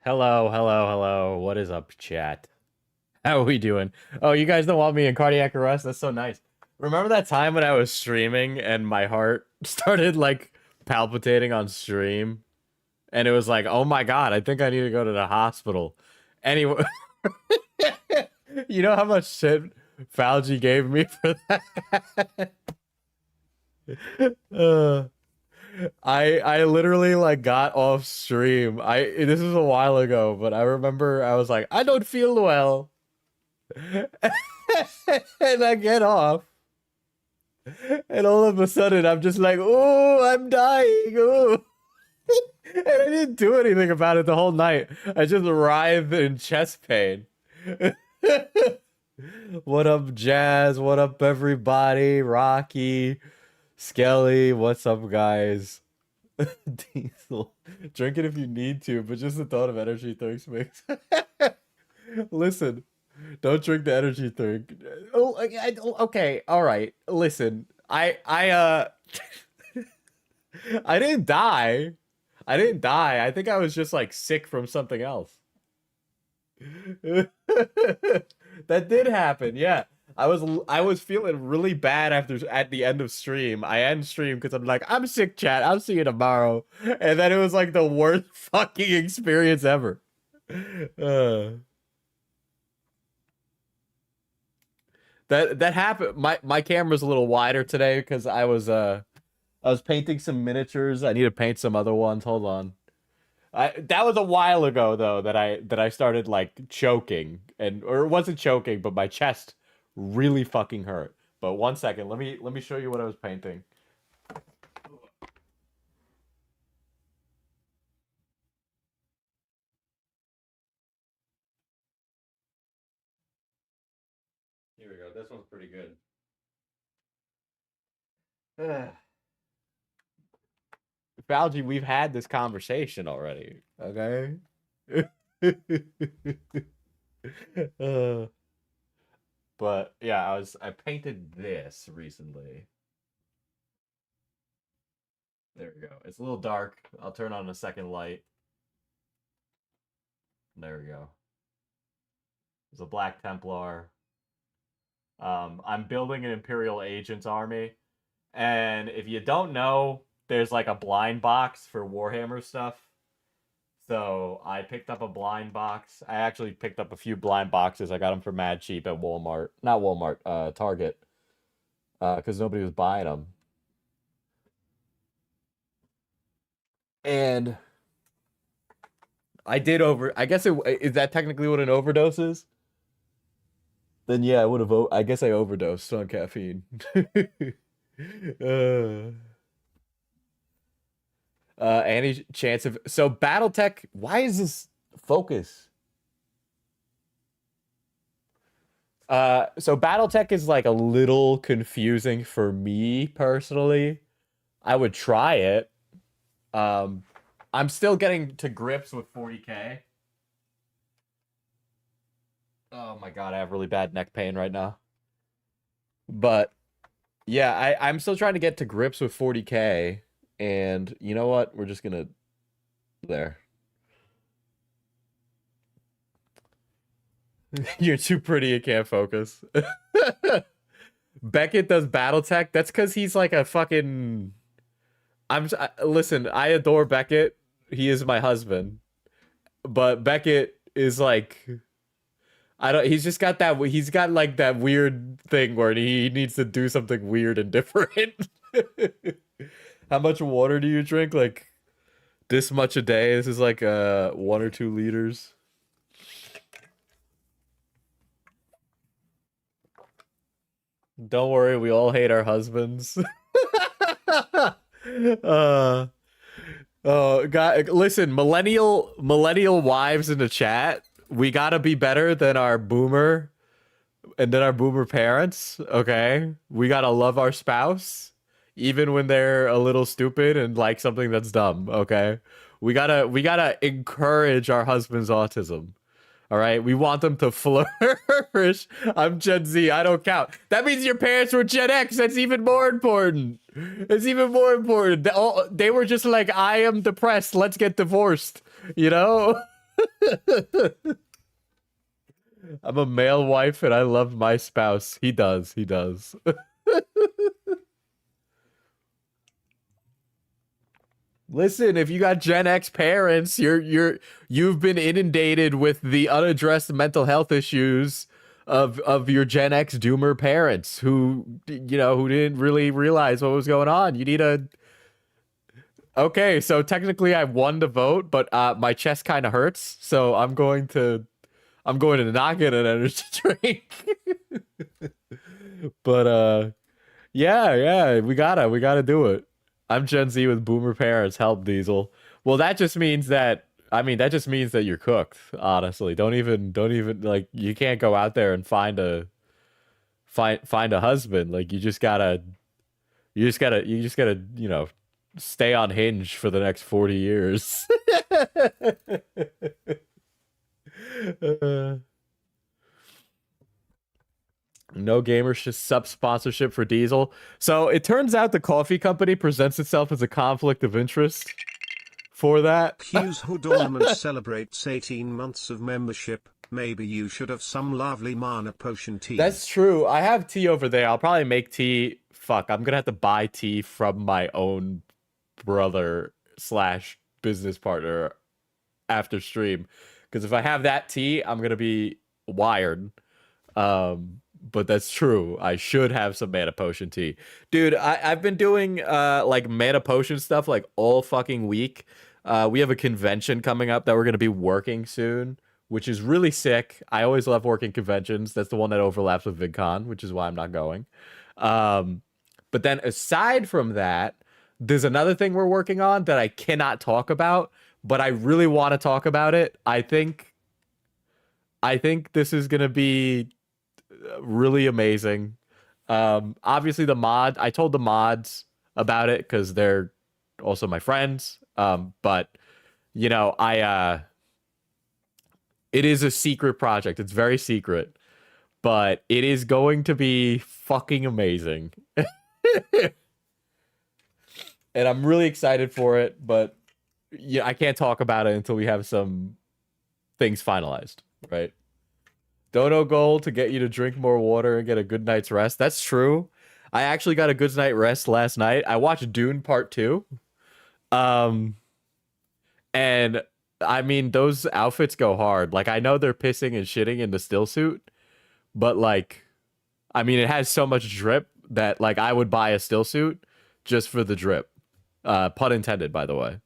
Hello, hello, hello. What is up, chat? How are we doing? Oh, you guys don't want me in cardiac arrest? That's so nice. Remember that time when I was streaming and my heart started like palpitating on stream? And it was like, oh my God, I think I need to go to the hospital. Anyway, you know how much shit Fauci gave me for that? uh, I literally like got off stream. This was a while ago, but I remember I was like, I don't feel well. And I get off. And all of a sudden I'm just like, oh, I'm dying. Oh. And I didn't do anything about it the whole night. I just writhed in chest pain. What up, Jazz? What up, everybody? Rocky, Skelly, what's up, guys? Diesel. Drink it if you need to, but just the thought of energy drinks makes. Listen, don't drink the energy drink. Oh, okay, all right. Listen, I didn't die. I didn't die. I think I was just like sick from something else. That did happen. Yeah. I was feeling really bad at the end of stream. I end stream because I'm like, I'm sick, chat. I'll see you tomorrow. And then it was like the worst fucking experience ever. That happened. My camera's a little wider today because I was painting some miniatures. I need to paint some other ones. Hold on. That was a while ago though that I started like choking or it wasn't choking, but my chest really fucking hurt. But one second, let me show you what I was painting. Here we go. This one's pretty good. Fauci, we've had this conversation already. Okay. uh, but yeah, I painted this recently. There we go. It's a little dark. I'll turn on a second light. There we go. There's a Black Templar. I'm building an Imperial Agents army. And if you don't know, there's like a blind box for Warhammer stuff. So I picked up a blind box. I actually picked up a few blind boxes. I got them for mad cheap at Walmart. Not Walmart, Target. Because nobody was buying them. And I guess is that technically what an overdose is? Then yeah, I would have. I guess I overdosed on caffeine. Any chance of BattleTech? Why is this focus? So BattleTech is like a little confusing for me personally. I would try it. I'm still getting to grips with 40K. Oh my God, I have really bad neck pain right now. But yeah, I'm still trying to get to grips with 40K. And you know what? We're just gonna there. You're too pretty, you can't focus. Beckett does BattleTech. That's because he's like a fucking. Listen, I adore Beckett. He is my husband. But Beckett is like. He's just got that. He's got like that weird thing where he needs to do something weird and different. How much water do you drink? Like this much a day? This is like 1 or 2 liters. Don't worry, we all hate our husbands. God, listen, millennial wives in the chat, we gotta be better than our boomer and then our boomer parents. Okay, we gotta love our spouse even when they're a little stupid and like something that's dumb. Okay, we gotta encourage our husband's autism. All right, we want them to flourish. I'm Gen Z. I don't count. That means your parents were Gen X. That's even more important. It's even more important. They were just like, I am depressed. Let's get divorced. You know? I'm a male wife and I love my spouse. He does. He does. Listen, if you got Gen X parents, you've been inundated with the unaddressed mental health issues of your Gen X doomer parents who who didn't really realize what was going on. You need a Okay, so technically I won the vote, but my chest kind of hurts, so I'm going to not get an energy drink. But yeah, we gotta do it. I'm Gen Z with boomer parents. Help Diesel. Well, that just means that that just means that you're cooked, honestly. Don't even like you can't go out there and find a husband. Like you just gotta stay on Hinge for the next 40 years. Uh, no gamers just sub sponsorship for Diesel. So it turns out the coffee company presents itself as a conflict of interest for that. Q's Hood Ornament celebrates 18 months of membership. Maybe you should have some lovely mana potion tea. That's true. I have tea over there. I'll probably make tea. Fuck, I'm gonna have to buy tea from my own brother slash business partner after stream. Because if I have that tea, I'm gonna be wired. But that's true. I should have some mana potion tea. Dude, I've been doing like mana potion stuff like all fucking week. We have a convention coming up that we're gonna be working soon, which is really sick. I always love working conventions. That's the one that overlaps with VidCon, which is why I'm not going. But then aside from that, there's another thing we're working on that I cannot talk about, but I really want to talk about it. I think this is gonna be really amazing. Obviously I told the mods about it because they're also my friends. But I it is a secret project. It's very secret, but it is going to be fucking amazing. And I'm really excited for it, but yeah, I can't talk about it until we have some things finalized, right? Dono goal to get you to drink more water and get a good night's rest. That's true. I actually got a good night rest last night. I watched Dune Part 2. Um, and I mean, those outfits go hard. Like, I know they're pissing and shitting in the still suit, but like, I mean, it has so much drip that like I would buy a still suit just for the drip. Pun intended, by the way.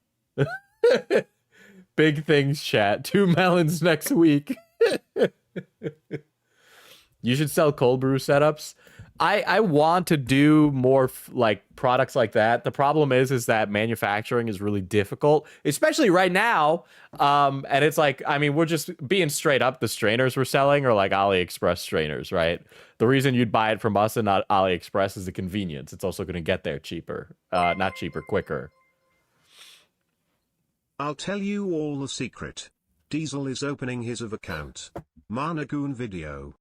Big things, chat. 2 melons next week. You should sell cold brew setups. I want to do more like products like that. The problem is that manufacturing is really difficult, especially right now. And it's like, I mean, we're just being straight up. The strainers we're selling are like AliExpress strainers, right? The reason you'd buy it from us and not AliExpress is the convenience. It's also going to get there cheaper, not cheaper, quicker. I'll tell you all the secret. Diesel is opening his of account. Managoon video.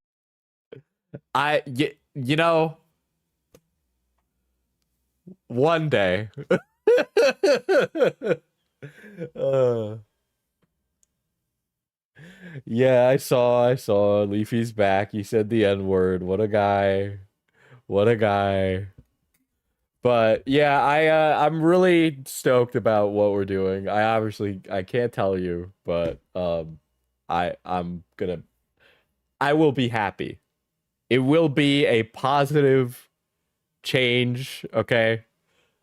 You know, one day. uh, yeah, I saw Leafy's back. He said the N-word. What a guy. What a guy. But yeah, I'm really stoked about what we're doing. I can't tell you, but I will be happy. It will be a positive change, okay?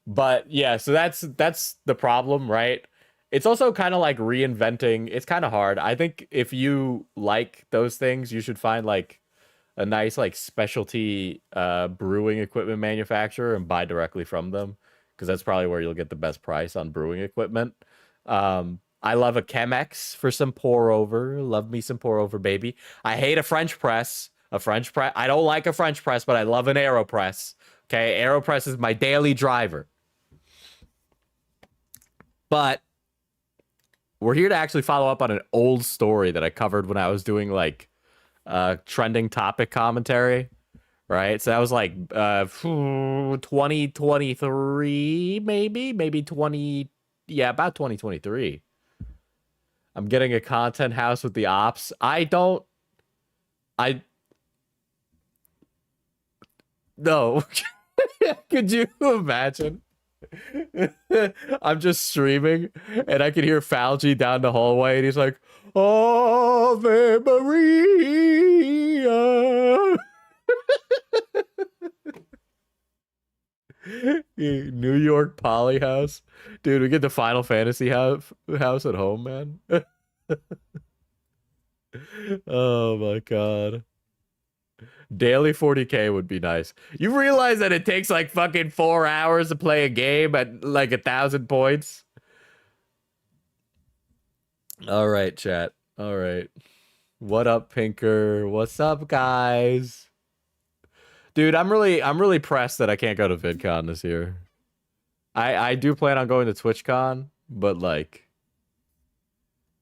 But yeah, so that's the problem, right? It's also kind of like reinventing. It's kind of hard. I think if you like those things, you should find like a nice like specialty brewing equipment manufacturer and buy directly from them because that's probably where you'll get the best price on brewing equipment. I love a Chemex for some pour over. Love me some pour over, baby. I hate a French press. I don't like a French press, but I love an AeroPress. Okay, AeroPress is my daily driver. But we're here to actually follow up on an old story that I covered when I was doing like trending topic commentary, right? So that was like 2023, maybe 20, yeah, about 2023. I'm getting a content house with the ops. I no. Could you imagine? I'm just streaming and I can hear Falgi down the hallway and he's like, Ave Maria. New York Poly House. Dude, we get the Final Fantasy house at home, man. Oh my god. Daily 40k would be nice. You realize that it takes like fucking 4 hours to play a game at like 1,000 points? All right, chat. All right. What up, Pinker? What's up, guys? Dude, I'm really pressed that I can't go to VidCon this year. I do plan on going to TwitchCon, but like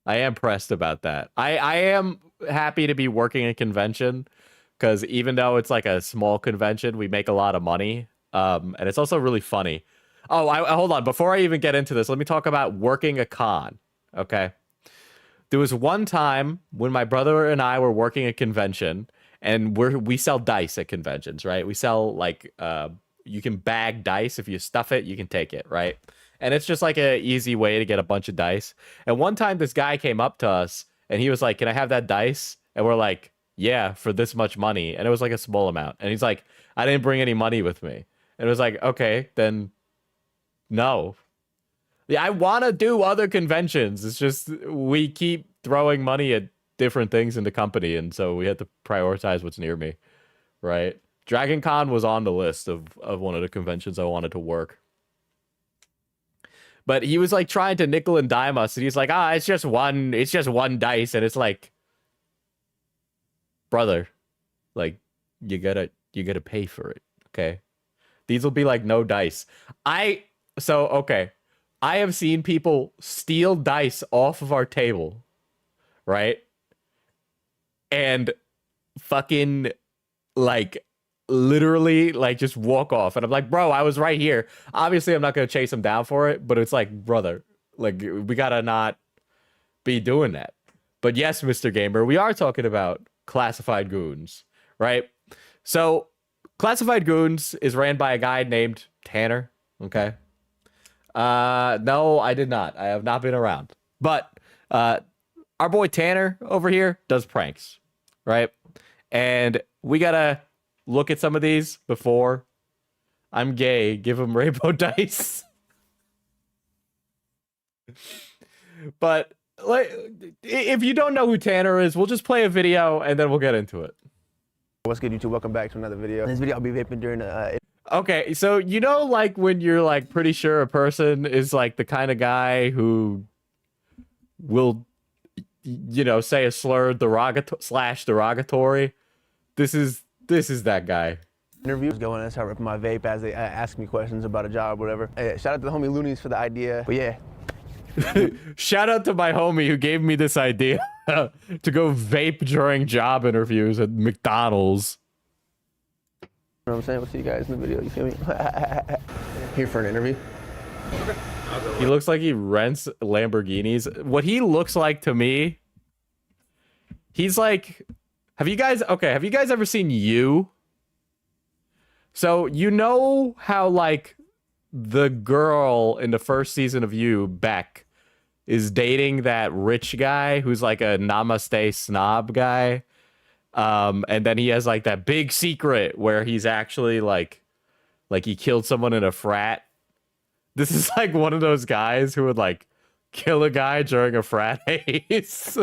I am pressed about that. I am happy to be working a convention because even though it's like a small convention, we make a lot of money. And it's also really funny. Oh, hold on. Before I even get into this, let me talk about working a con. Okay. There was one time when my brother and I were working a convention, and we sell dice at conventions, right? We sell like you can bag dice. If you stuff it, you can take it, right? And it's just like an easy way to get a bunch of dice. And one time this guy came up to us and he was like, "Can I have that dice?" And we're like, "Yeah, for this much money." And it was like a small amount. And he's like, "I didn't bring any money with me." And it was like, "Okay, then no." Yeah, I want to do other conventions. It's just we keep throwing money at different things in the company, and so we had to prioritize what's near me, right? Dragon Con was on the list of one of the conventions I wanted to work. But he was like trying to nickel and dime us, and he's like, it's just one dice, and it's like, brother, like you gotta pay for it, okay? These will be like no dice. Okay. I have seen people steal dice off of our table, right? And fucking like literally like just walk off. And I'm like, bro, I was right here. Obviously, I'm not going to chase him down for it, but it's like, brother, like we got to not be doing that. But yes, Mr. Gamer, we are talking about Classified Goons, right? So Classified Goons is ran by a guy named Tanner, okay? No, I did not. I have not been around. But our boy Tanner over here does pranks, right? And we gotta look at some of these before I'm gay. Give him rainbow dice. But like, if you don't know who Tanner is, we'll just play a video and then we'll get into it. What's good, YouTube? Welcome back to another video. In this video, I'll be vaping during the Okay, so you know, like when you're like pretty sure a person is like the kind of guy who will, you know, say a slur derogatory. This is that guy. interviews going and start ripping my vape as they ask me questions about a job or whatever. Hey, shout out to the homie Loonies for the idea. But yeah. Shout out to my homie who gave me this idea to go vape during job interviews at McDonald's. You know what I'm saying? We'll see you guys in the video. You feel me? Here for an interview. He looks like he rents Lamborghinis. What he looks like to me, he's like, have you guys ever seen You? So you know how like the girl in the first season of You, Beck, is dating that rich guy who's like a namaste snob guy. And then he has like that big secret where he's actually like he killed someone in a frat. This is like one of those guys who would like kill a guy during a frat haze.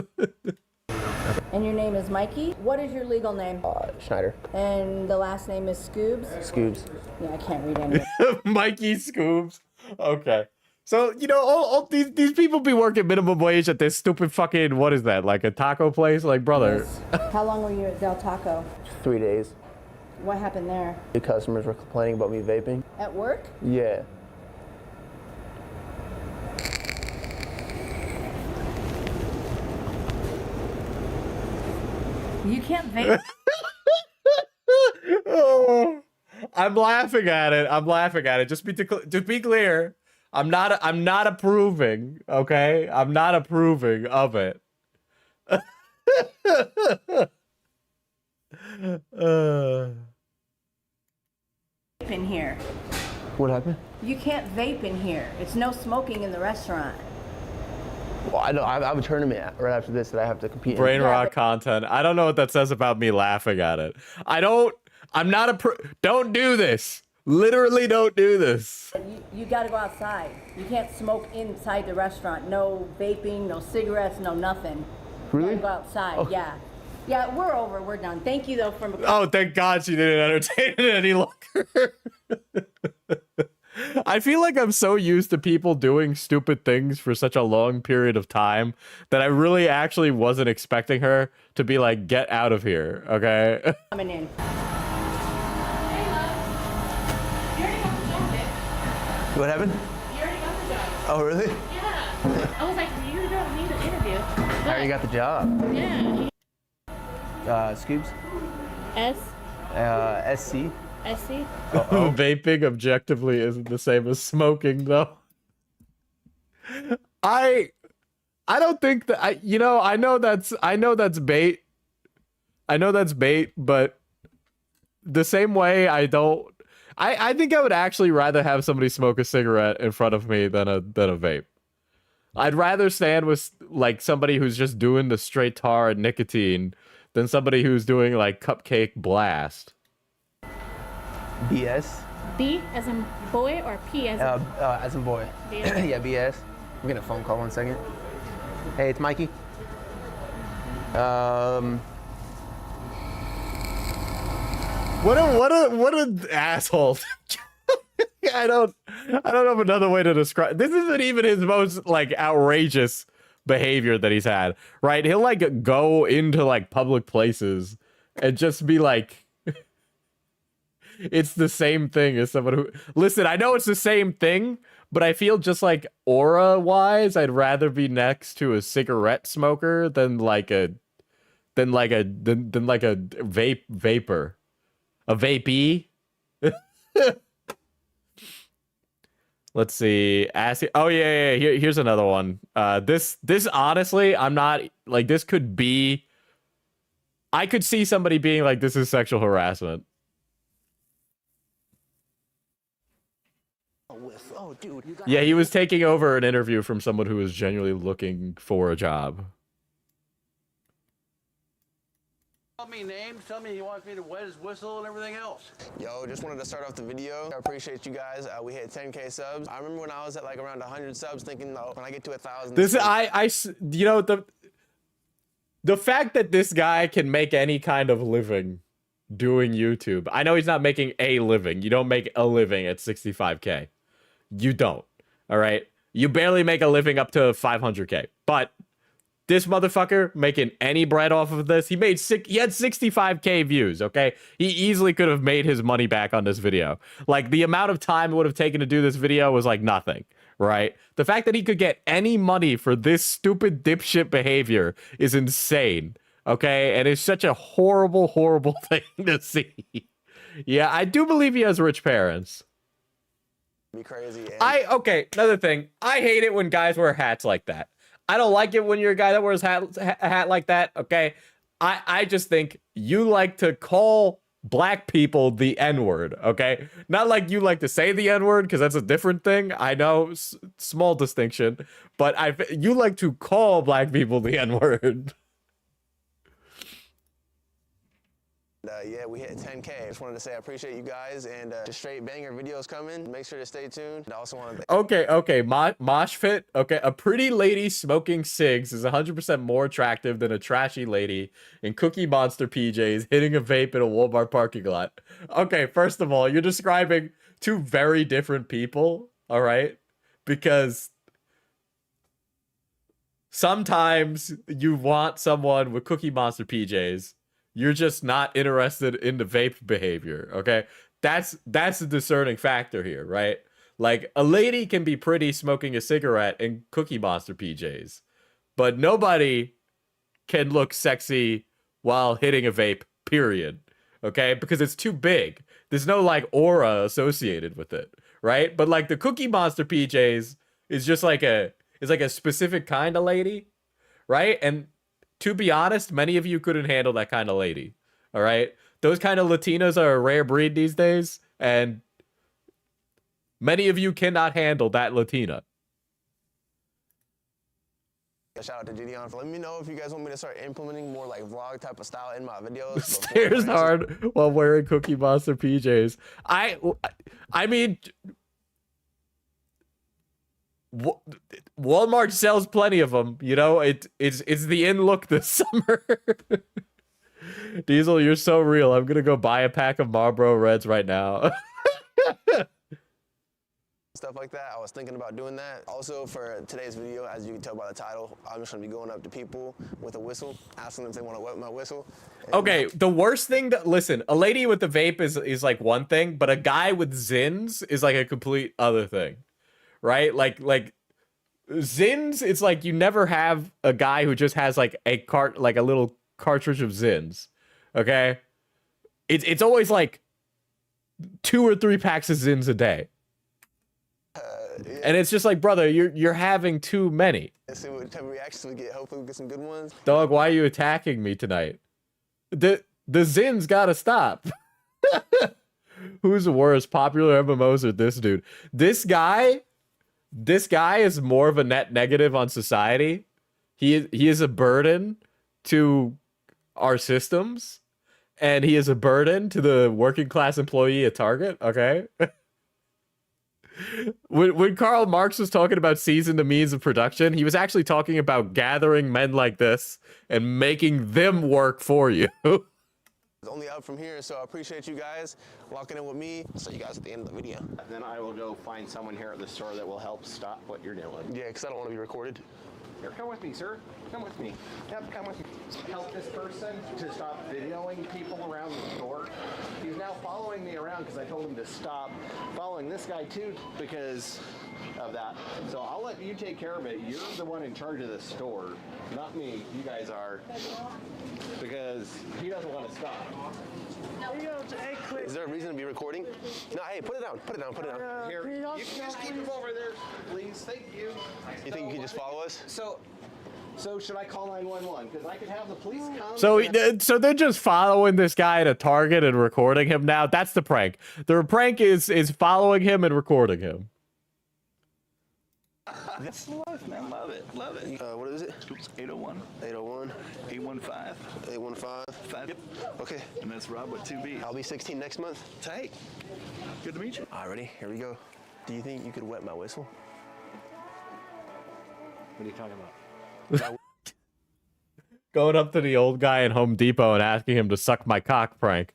And your name is Mikey? What is your legal name? Schneider. And the last name is Scoobs? Scoobs. Yeah, I can't read any. Mikey Scoobs. Okay. So, you know, all these people be working minimum wage at this stupid fucking, what is that, like a taco place? Like, brother. Yes. How long were you at Del Taco? 3 days. What happened there? The customers were complaining about me vaping. At work? Yeah. You can't vape? Oh, I'm laughing at it. Just be clear. I'm not approving, okay? I'm not approving of it. In here. What happened? You can't vape in here. It's no smoking in the restaurant. Well, I know I have a tournament right after this that I have to compete in. Brain rot content. I don't know what that says about me laughing at it. I'm not don't do this. Literally don't do this. You got to go outside. You can't smoke inside the restaurant. No vaping, no cigarettes, no nothing. Really? You gotta go outside, Oh. yeah. Yeah, we're over. We're done. Thank you, though, for... Oh, thank God she didn't entertain it any longer. I feel like I'm so used to people doing stupid things for such a long period of time that I really actually wasn't expecting her to be like, get out of here, okay? coming in. What happened? You already got the job. Oh, really? Yeah. I was like, you don't need an interview. I already got the job. Yeah. Scoops? S. SC? SC. Vaping objectively isn't the same as smoking, though. I don't think that I know that's bait. I know that's bait, but the same way I think I would actually rather have somebody smoke a cigarette in front of me than a vape. I'd rather stand with like somebody who's just doing the straight tar and nicotine than somebody who's doing like cupcake blast. BS? B as in boy or P as in boy. BS? Yeah, BS. I'm getting a phone call, 1 second. Hey, it's Mikey. What an asshole. I don't have another way to describe. This isn't even his most like outrageous behavior that he's had, right? He'll like go into like public places and just be like, it's the same thing as someone who, listen, I know it's the same thing, but I feel just like aura wise, I'd rather be next to a cigarette smoker than like a vapor. A vapey. Let's see. Oh yeah. Here's another one. This honestly, I'm not like, this could be. I could see somebody being like, this is sexual harassment. Oh, dude. Yeah, he was taking over an interview from someone who was genuinely looking for a job. Tell me names, tell me he wants me to wet his whistle and everything else. Yo, just wanted to start off the video. I appreciate you guys. We hit 10K subs. I remember when I was at like around 100 subs thinking, no, when I get to 1,000. You know, the fact that this guy can make any kind of living doing YouTube. I know he's not making a living. You don't make a living at 65K. You don't. All right. You barely make a living up to 500K. But this motherfucker making any bread off of this, he had 65K views, okay? He easily could have made his money back on this video. Like, the amount of time it would have taken to do this video was like nothing, right? The fact that he could get any money for this stupid dipshit behavior is insane, okay? And it's such a horrible, horrible thing to see. Yeah, I do believe he has rich parents. Be crazy. Okay, another thing. I hate it when guys wear hats like that. I don't like it when you're a guy that wears a hat like that, okay? I just think you like to call black people the N-word, okay? Not like you like to say the N-word, because that's a different thing. I know, small distinction. But you like to call black people the N-word. Yeah, we hit 10K. Just wanted to say I appreciate you guys, and just straight banger videos coming. Make sure to stay tuned. I also want to... Okay, mosh fit. Okay, a pretty lady smoking cigs is 100% more attractive than a trashy lady in Cookie Monster PJs hitting a vape in a Walmart parking lot. Okay, first of all, you're describing two very different people, all right? Because sometimes you want someone with Cookie Monster PJs. You're just not interested in the vape behavior, okay? That's a discerning factor here, right? Like, a lady can be pretty smoking a cigarette in Cookie Monster PJs, but nobody can look sexy while hitting a vape, period, okay? Because it's too big. There's no, like, aura associated with it, right? But like the Cookie Monster PJs is just like a specific kind of lady, right? And to be honest, many of you couldn't handle that kind of lady. All right, those kind of Latinas are a rare breed these days, and many of you cannot handle that Latina. Shout out to Gideon for letting me know if you guys want me to start implementing more like vlog type of style in my videos. Stares hard while wearing Cookie Monster PJs. I mean, Walmart sells plenty of them. You know, it's the in look this summer. Diesel, you're so real. I'm gonna go buy a pack of Marlboro Reds right now. Stuff like that. I was thinking about doing that. Also for today's video, as you can tell by the title, I'm just gonna be going up to people with a whistle, asking them if they want to wet my whistle. And Okay, the worst thing that, listen, a lady with a vape is like one thing, but a guy with Zins is like a complete other thing, right? Like Zins, it's like you never have a guy who just has like a little cartridge of Zins, okay? It's always like 2 or 3 packs of Zins a day. Yeah. And it's just like, brother, you're having too many. Let's see what type of reactions we get. Hopefully we get some good ones. Dog, why are you attacking me tonight? The Zins gotta stop. Who's worse, popular MMOs or this dude? This guy is more of a net negative on society. He is a burden to our systems, and he is a burden to the working class employee at Target, okay? When Karl Marx was talking about seizing the means of production, he was actually talking about gathering men like this and making them work for you. It's only up from here, so I appreciate you guys locking in with me. I'll see you guys at the end of the video. Then I will go find someone here at the store that will help stop what you're doing. Yeah, because I don't want to be recorded. Here, come with me, sir. Come with me. Yep, come with me. Help this person to stop videoing people around the store. He's now following me around because I told him to stop following this guy too because of that. So I'll let you take care of it. You're the one in charge of the store, not me. You guys are. Because he doesn't want to stop. Is there a reason to be recording? No, hey, put it down. Put it down. Put it down. Here, you can just keep him over there, please. Thank you. You think you can just follow us? So should I call 911? Because I could have the police come. So they're just following this guy at a Target and recording him now. That's the prank. The prank is following him and recording him. That's life, man. Love it. Love it. What is it? Oops, 801. 801. 815. 815. Yep. Okay. And that's Rob with 2B. I'll be 16 next month. Tight. Good to meet you. All right, ready? Here we go. Do you think you could wet my whistle? What are you talking about? Going up to the old guy in Home Depot and asking him to suck my cock prank.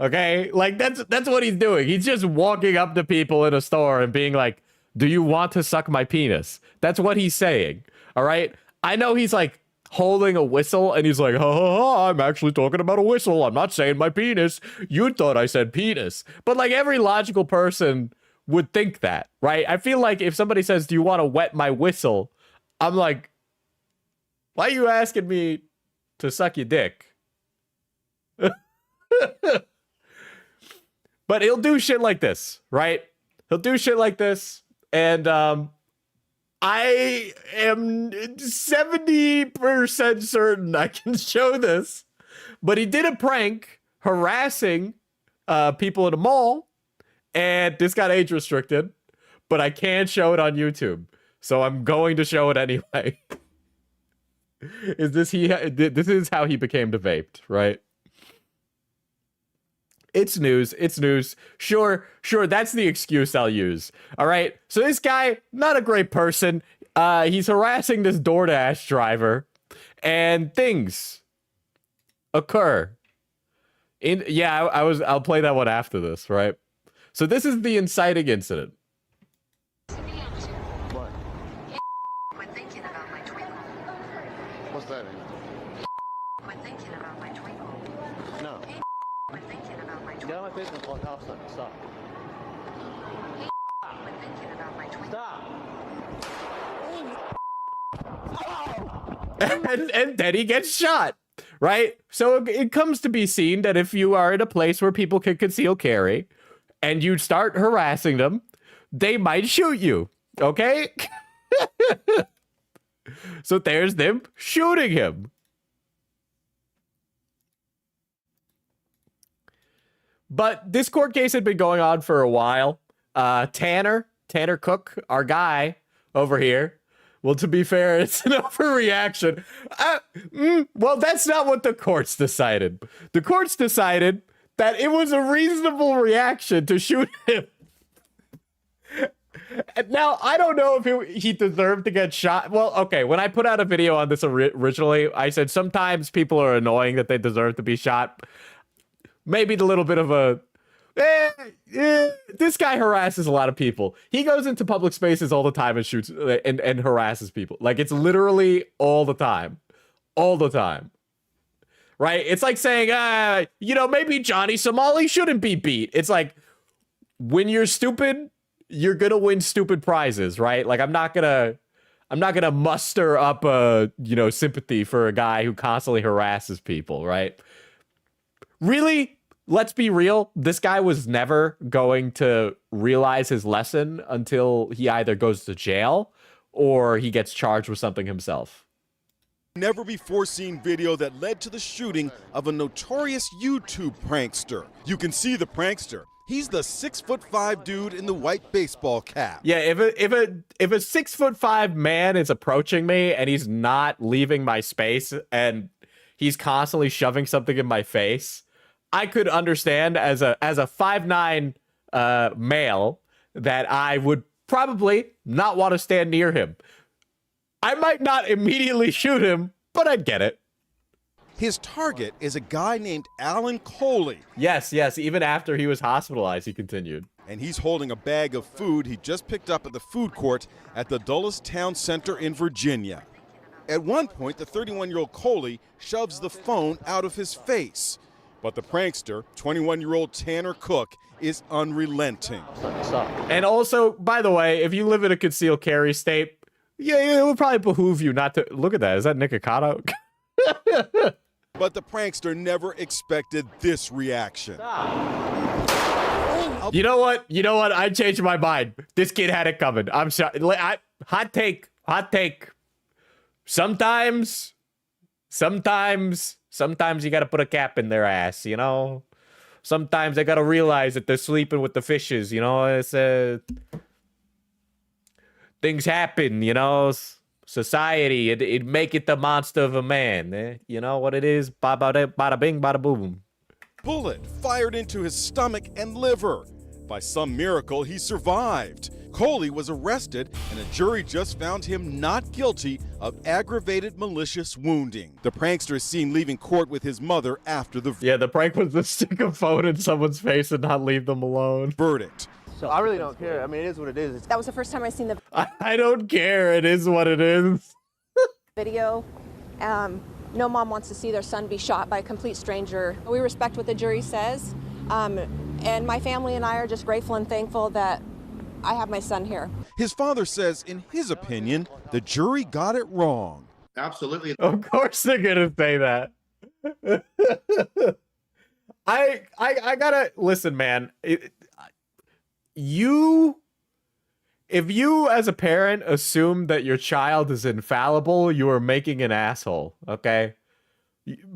Okay? Like, that's what he's doing. He's just walking up to people in a store and being like, do you want to suck my penis? That's what he's saying. All right? I know he's like holding a whistle and he's like, ha ha ha, I'm actually talking about a whistle. I'm not saying my penis. You thought I said penis. But like every logical person would think that, right? I feel like if somebody says, do you want to wet my whistle? I'm like, why are you asking me to suck your dick? But he'll do shit like this, right? He'll do shit like this. And I am 70% certain I can show this. But he did a prank harassing people at a mall. And this got age restricted. But I can't show it on YouTube. So I'm going to show it anyway. This is how he became the vaped, right? It's news. It's news. Sure, that's the excuse I'll use. All right. So this guy, not a great person. He's harassing this DoorDash driver, and things occur. I'll play that one after this, right? So this is the inciting incident. What? Quit thinking about my twinkle. What's that mean? Quit thinking about my twinkle. No. Quit thinking about my Get twinkle. out of my business while house time. Stop. Quit thinking about my twinkle. Stop. and then he gets shot, right? So it comes to be seen that if you are in a place where people can conceal carry and you start harassing them, they might shoot you. Okay? So there's them shooting him. But this court case had been going on for a while. Tanner Cook, our guy over here. Well, to be fair, it's an overreaction. Well, that's not what the courts decided. The courts decided that it was a reasonable reaction to shoot him. Now, I don't know if he deserved to get shot. Well, okay, when I put out a video on this originally, I said sometimes people are annoying that they deserve to be shot. Maybe a little bit of a... this guy harasses a lot of people. He goes into public spaces all the time and shoots and harasses people. Like, it's literally all the time. All the time. Right? It's like saying, you know, maybe Johnny Somali shouldn't be beat. It's like, when you're stupid, you're gonna win stupid prizes, right? Like, I'm not gonna muster up you know, sympathy for a guy who constantly harasses people, right? Really? Let's be real. This guy was never going to realize his lesson until he either goes to jail or he gets charged with something himself. Never before seen video that led to the shooting of a notorious YouTube prankster. You can see the prankster. He's the 6'5" dude in the white baseball cap. Yeah, if a 6'5" man is approaching me and he's not leaving my space and he's constantly shoving something in my face, I could understand as a 5'9" male that I would probably not want to stand near him. I might not immediately shoot him, but I'd get it. His target is a guy named Alan Coley. Yes, even after he was hospitalized, he continued. And he's holding a bag of food he just picked up at the food court at the Dulles Town Center in Virginia. At one point, the 31-year-old Coley shoves the phone out of his face. But the prankster, 21-year-old Tanner Cook, is unrelenting. And also, by the way, if you live in a concealed carry state, yeah, it would probably behoove you not to... Look at that. Is that Nikocado? But the prankster never expected this reaction. You know what? I changed my mind. This kid had it coming. I'm sorry. Hot take. Sometimes you gotta put a cap in their ass, you know? Sometimes they gotta realize that they're sleeping with the fishes, you know? It's things happen, you know? Society, it make it the monster of a man, eh? You know what it is? Bada bing, bada boom. Bullet fired into his stomach and liver. By some miracle, he survived. Coley was arrested, and a jury just found him not guilty of aggravated malicious wounding. The prankster is seen leaving court with his mother after the the prank was to stick a phone in someone's face and not leave them alone. verdict. So I really don't care. I mean, it is what it is. That was the first time I seen the I don't care. It is what it is. video. No mom wants to see their son be shot by a complete stranger. We respect what the jury says, and my family and I are just grateful and thankful that I have my son here. His father says, in his opinion, the jury got it wrong. Absolutely. Of course they're gonna say that. I gotta listen, man. If you as a parent assume that your child is infallible, you are making an asshole, okay?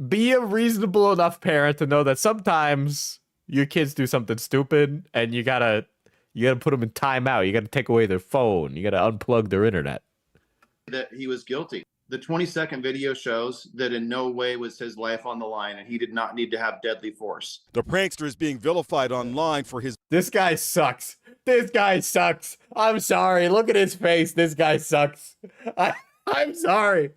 Be a reasonable enough parent to know that sometimes your kids do something stupid and you gotta put them in timeout. You gotta take away their phone. You gotta unplug their internet. That he was guilty. The 20-second video shows that in no way was his life on the line and he did not need to have deadly force. The prankster is being vilified online for his... This guy sucks. This guy sucks. I'm sorry. Look at his face. This guy sucks. I'm sorry.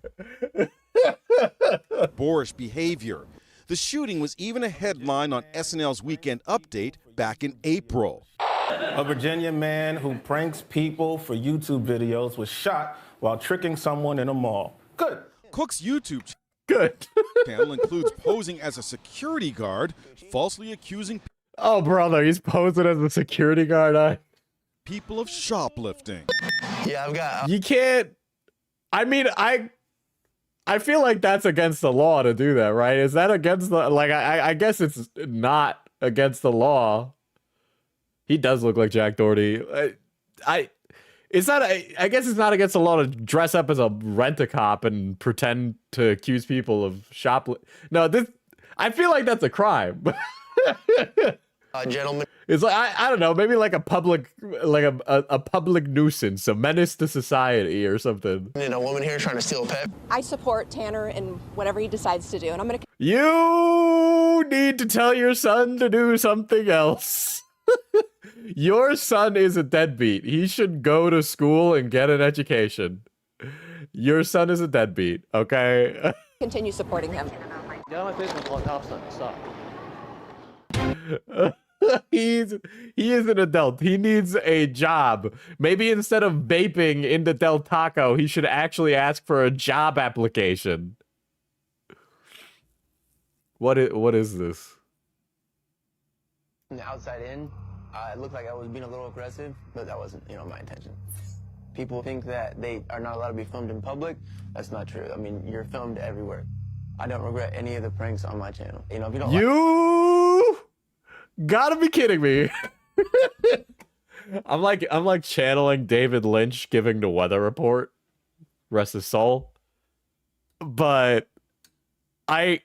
boorish behavior. The shooting was even a headline on SNL's Weekend Update back in April. A Virginia man who pranks people for YouTube videos was shot while tricking someone in a mall. Good. Cook's YouTube Good. channel includes posing as a security guard, falsely accusing Oh, brother, he's posing as a security guard. people of shoplifting. Yeah, I've got. You can't. I mean, I feel like that's against the law to do that, right? Is that against the like? I guess it's not against the law. He does look like Jack Doherty. it's not. I guess it's not against the law to dress up as a rent-a-cop and pretend to accuse people of shoplifting. No, this. I feel like that's a crime. Gentlemen. It's like I don't know, maybe like a public a public nuisance, a menace to society or something. And a woman here trying to steal a pet. I support Tanner in whatever he decides to do, and I'm going to. You need to tell your son to do something else. Your son is a deadbeat. He should go to school and get an education. Your son is a deadbeat, okay? Continue supporting him. Get on my Facebook call and stop. He is an adult. He needs a job. Maybe instead of vaping into Del Taco, he should actually ask for a job application. What is this? From the outside in, it looked like I was being a little aggressive, but that wasn't, my intention. People think that they are not allowed to be filmed in public. That's not true. I mean, you're filmed everywhere. I don't regret any of the pranks on my channel. If you don't You gotta be kidding me. I'm like channeling David Lynch giving the weather report. Rest his soul. But listen,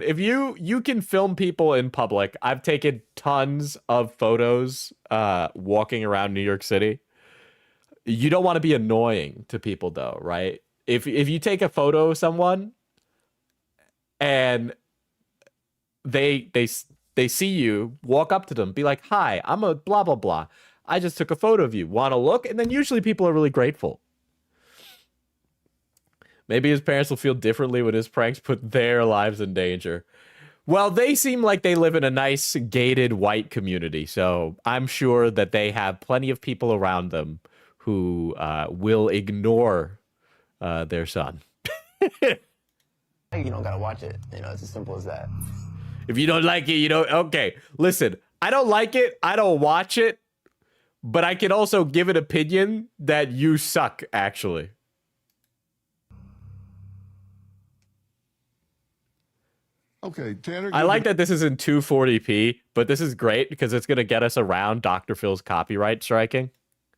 if you can film people in public. I've taken tons of photos walking around New York City. You don't want to be annoying to people though, right? If you take a photo of someone and they see you, walk up to them, be like, "Hi, I'm a blah blah blah. I just took a photo of you. Want to look?" And then usually people are really grateful. Maybe his parents will feel differently when his pranks put their lives in danger. Well, they seem like they live in a nice gated white community, so I'm sure that they have plenty of people around them who will ignore their son. You don't gotta watch it. It's as simple as that. If you don't like it, you don't. Okay, listen, I don't like it. I don't watch it, but I can also give an opinion that you suck, actually. Okay, Tanner. I like that this is in 240p, but this is great because it's going to get us around Dr. Phil's copyright striking.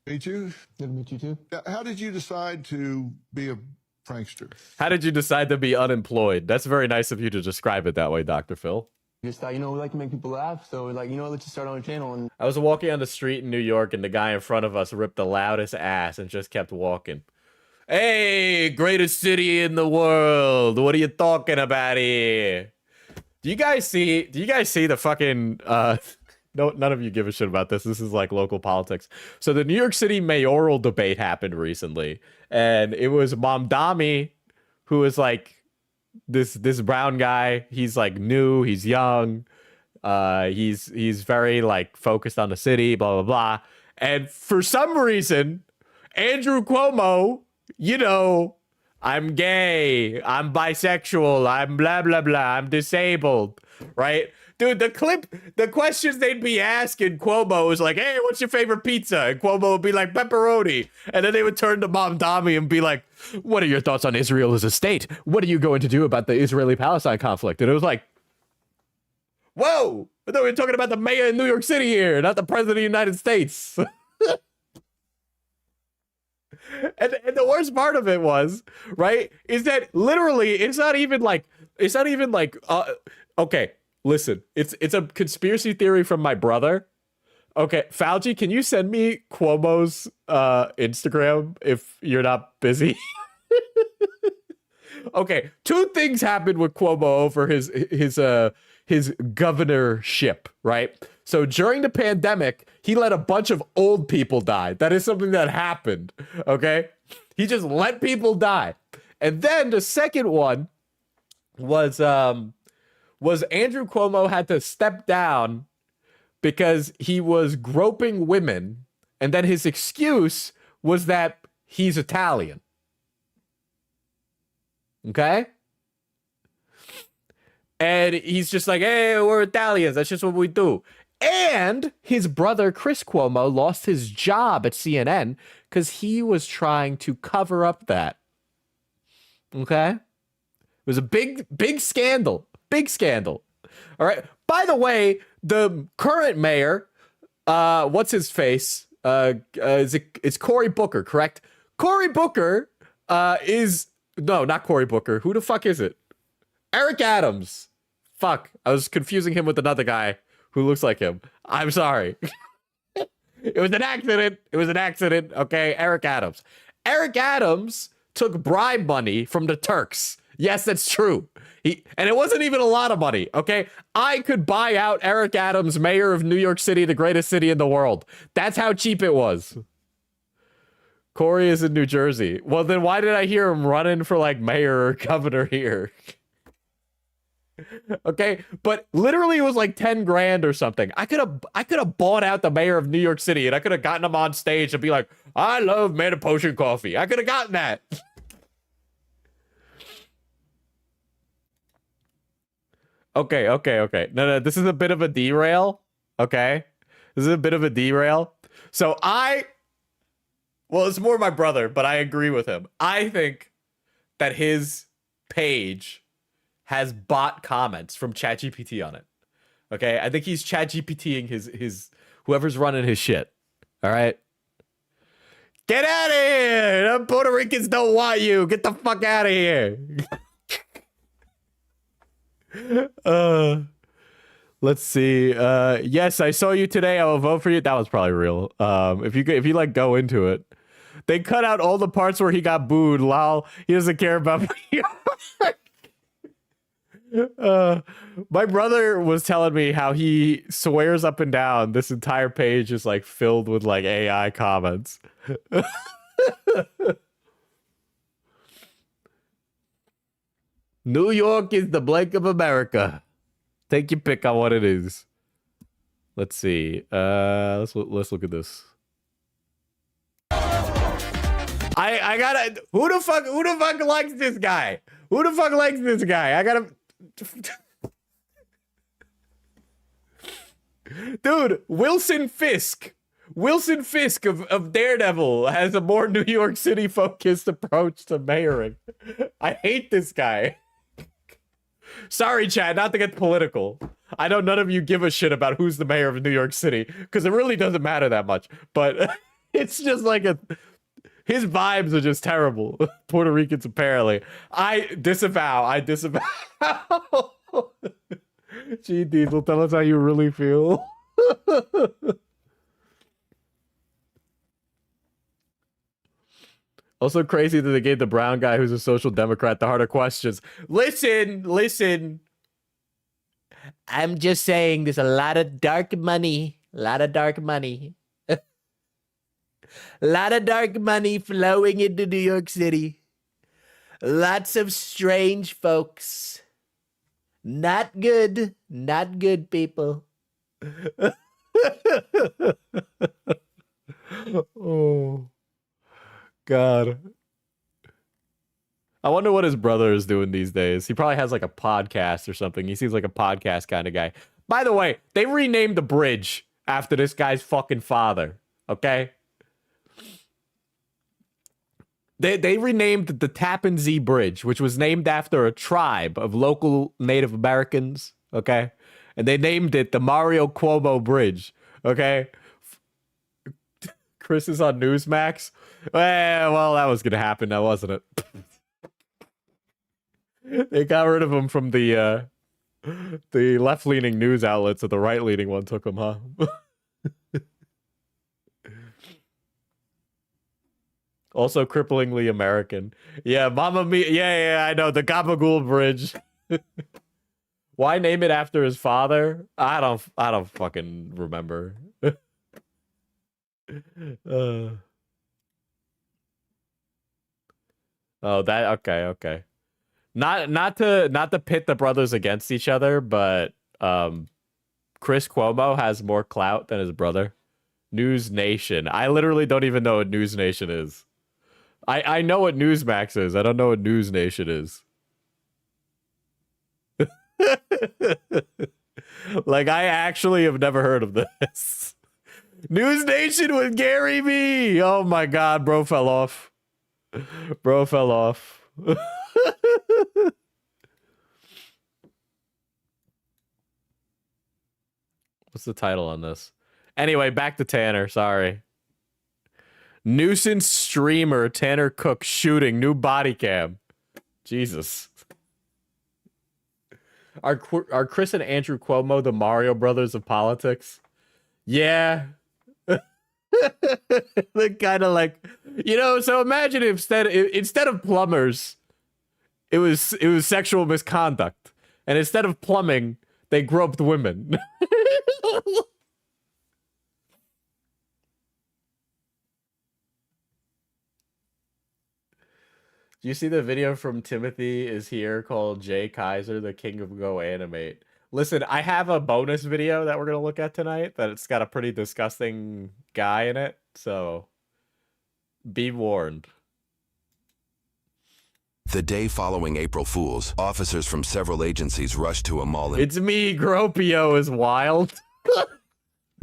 Meet you. Good to meet you too. How did you decide to be a prankster? How did you decide to be unemployed? That's very nice of you to describe it that way, Dr. Phil. Just thought, we like to make people laugh, so let's just start on a channel. And I was walking on the street in New York, and the guy in front of us ripped the loudest ass and just kept walking. Hey, greatest city in the world. What are you talking about here? Do you guys see the fucking no, none of you give a shit about this. This is like local politics. So the New York City mayoral debate happened recently, and it was Mamdani, who is like this brown guy. He's like new, he's young, he's very like focused on the city, blah blah blah. And for some reason, Andrew Cuomo, I'm gay, I'm bisexual, I'm blah, blah, blah, I'm disabled, right? Dude, the questions they'd be asking Cuomo is like, hey, what's your favorite pizza? And Cuomo would be like, pepperoni. And then they would turn to Mamdani and be like, what are your thoughts on Israel as a state? What are you going to do about the Israeli-Palestine conflict? And it was like, whoa, I thought we were talking about the mayor in New York City here, not the president of the United States. And the worst part of it was, right, is that literally it's not even like okay, listen, it's a conspiracy theory from my brother. Okay, Fauci, can you send me Cuomo's Instagram if you're not busy? Okay, two things happened with Cuomo over his governorship, right? So during the pandemic, he let a bunch of old people die. That is something that happened, okay? He just let people die. And then the second one was Andrew Cuomo had to step down because he was groping women, and then his excuse was that he's Italian. Okay? And he's just like, hey, we're Italians. That's just what we do. And his brother, Chris Cuomo, lost his job at CNN because he was trying to cover up that. Okay? It was a big scandal. Big scandal. All right. By the way, the current mayor what's his face? It's Cory Booker, correct? Cory Booker no, not Cory Booker. Who the fuck is it? Eric Adams. Fuck, I was confusing him with another guy who looks like him. I'm sorry. It was an accident. It was an accident. Okay, Eric Adams. Eric Adams took bribe money from the Turks. Yes, that's true. And it wasn't even a lot of money, okay? I could buy out Eric Adams, mayor of New York City, the greatest city in the world. That's how cheap it was. Corey is in New Jersey. Well, then why did I hear him running for, like, mayor or governor here? Okay, but literally it was like 10 grand or something. I could have bought out the mayor of New York City and I could have gotten him on stage and be like, I love Mana Potion coffee. I could have gotten that. Okay. No, this is a bit of a derail. Okay. This is a bit of a derail. So well, it's more my brother, but I agree with him. I think that his page has bot comments from ChatGPT on it. Okay, I think he's ChatGPTing his whoever's running his shit. All right, get out of here! The Puerto Ricans don't want you. Get the fuck out of here. Let's see. Yes, I saw you today. I will vote for you. That was probably real. If you like go into it, they cut out all the parts where he got booed. Lol. He doesn't care about me. My brother was telling me how he swears up and down this entire page is like filled with like AI comments. New York is the blank of America. Take your pick on what it is. Let's see. Let's look at this. I gotta. Who the fuck likes this guy? Who the fuck likes this guy? I gotta. Dude, Wilson Fisk of Daredevil has a more New York City focused approach to mayoring. I hate this guy. Sorry, Chad, not to get political. I know none of you give a shit about who's the mayor of New York City because it really doesn't matter that much. But it's just like his vibes are just terrible. Puerto Ricans, apparently. I disavow. Gee, Diesel, tell us how you really feel. Also crazy that they gave the brown guy who's a social democrat the harder questions. Listen. I'm just saying there's a lot of dark money. A lot of dark money flowing into New York City. Lots of strange folks. Not good people. Oh, God. I wonder what his brother is doing these days. He probably has like a podcast or something. He seems like a podcast kind of guy. By the way, they renamed the bridge after this guy's fucking father. Okay? They renamed the Tappan Zee Bridge, which was named after a tribe of local Native Americans, okay? And they named it the Mario Cuomo Bridge, okay? Chris is on Newsmax. Well, that was going to happen now, wasn't it? They got rid of him from the left-leaning news outlets, so the right-leaning one took him, huh? Also cripplingly American. Yeah, Mamma Mia. Yeah, I know. The Gabagool Bridge. Why name it after his father? I don't fucking remember. Oh, that okay. Not to pit the brothers against each other, but Chris Cuomo has more clout than his brother. News Nation. I literally don't even know what News Nation is. I know what Newsmax is. I don't know what News Nation is. Like, I actually have never heard of this. News Nation with Gary V. Oh my God, bro fell off. Bro fell off. What's the title on this? Anyway, back to Tanner. Sorry. Nuisance streamer Tanner Cook shooting new body cam. Jesus. Are Chris and Andrew Cuomo the Mario Brothers of politics? Yeah. They're kind of like, you know, so imagine if instead of plumbers, it was sexual misconduct. And instead of plumbing, they groped women. Do you see the video from Timothy is here called Jay Kaiser, the King of Go Animate? Listen, I have a bonus video that we're going to look at tonight that it's got a pretty disgusting guy in it. So be warned. The day following April Fool's, officers from several agencies rushed to a mall in It's me, Gropio is wild.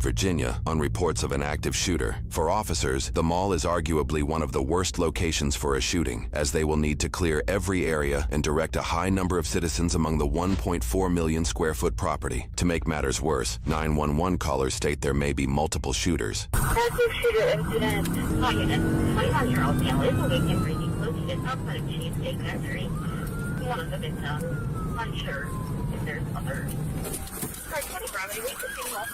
Virginia on reports of an active shooter. For officers, the mall is arguably one of the worst locations for a shooting, as they will need to clear every area and direct a high number of citizens among the 1.4 million square foot property. To make matters worse, 911 callers state there may be multiple shooters. Active shooter incident. Call unit. 21-year-old male is awake and breathing located outside of Cheesecake Factory. One of the victims. Unsure if there's others. Car 20 Bravo, we could see left.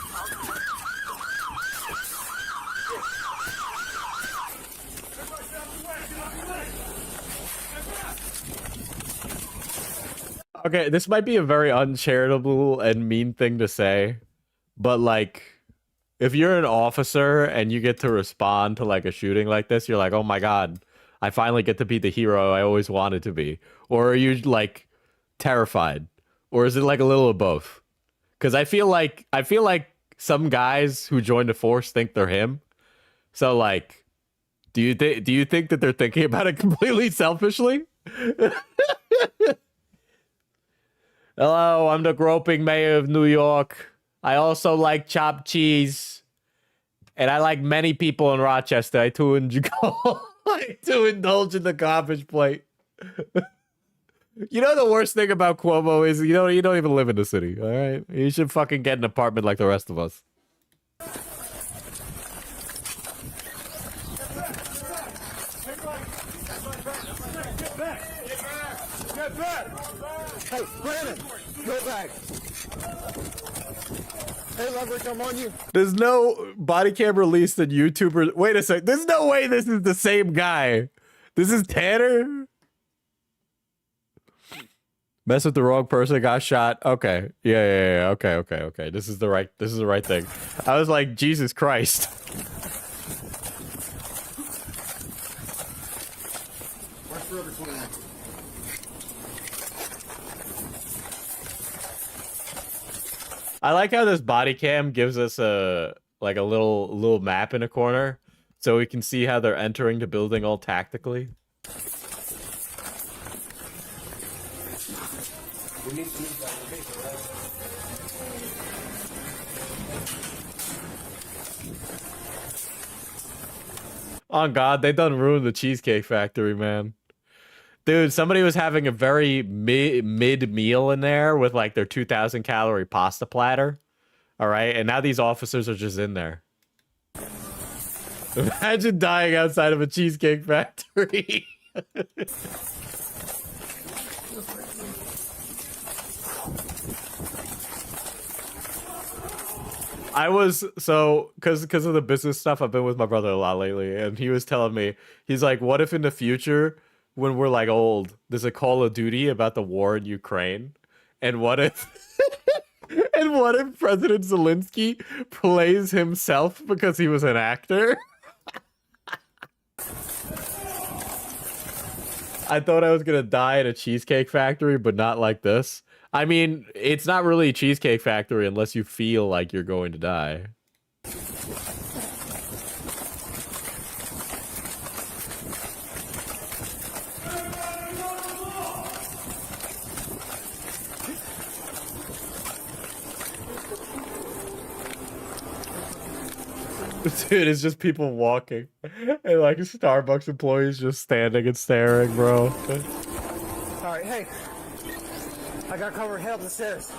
Okay, this might be a very uncharitable and mean thing to say, but like, if you're an officer and you get to respond to like a shooting like this, you're like, oh my God, I finally get to be the hero I always wanted to be. Or are you like terrified? Or is it like a little of both? Because I feel like some guys who join the force think they're him. So like, do you think that they're thinking about it completely selfishly? Hello, I'm the groping mayor of New York. I also like chopped cheese. And I like many people in Rochester. I too indulge in the garbage plate. You know the worst thing about Cuomo is you don't even live in the city, all right? You should fucking get an apartment like the rest of us. Get back! Hey, Brandon, go back. Hey, Leverage, I'm on you. There's no body cam released in YouTuber. Wait a sec. There's no way this is the same guy. This is Tanner? Mess with the wrong person, got shot. Okay. Yeah. Okay. This is the right thing. I was like, Jesus Christ. Where's Forever 29? I like how this body cam gives us a little map in a corner so we can see how they're entering the building all tactically. Oh God, they done ruined the Cheesecake Factory, man. Dude, somebody was having a very mid meal in there with like their 2,000 calorie pasta platter. All right. And now these officers are just in there. Imagine dying outside of a Cheesecake Factory. I was because of the business stuff, I've been with my brother a lot lately, and he was telling me, he's like, what if in the future, when we're like old, there's a Call of Duty about the war in Ukraine? And what if President Zelensky plays himself because he was an actor? I thought I was gonna die at a Cheesecake Factory, but not like this. I mean, it's not really a Cheesecake Factory unless you feel like you're going to die. Dude, it's just people walking. And like Starbucks employees just standing and staring, bro. Alright, hey. I got cover, head up the stairs.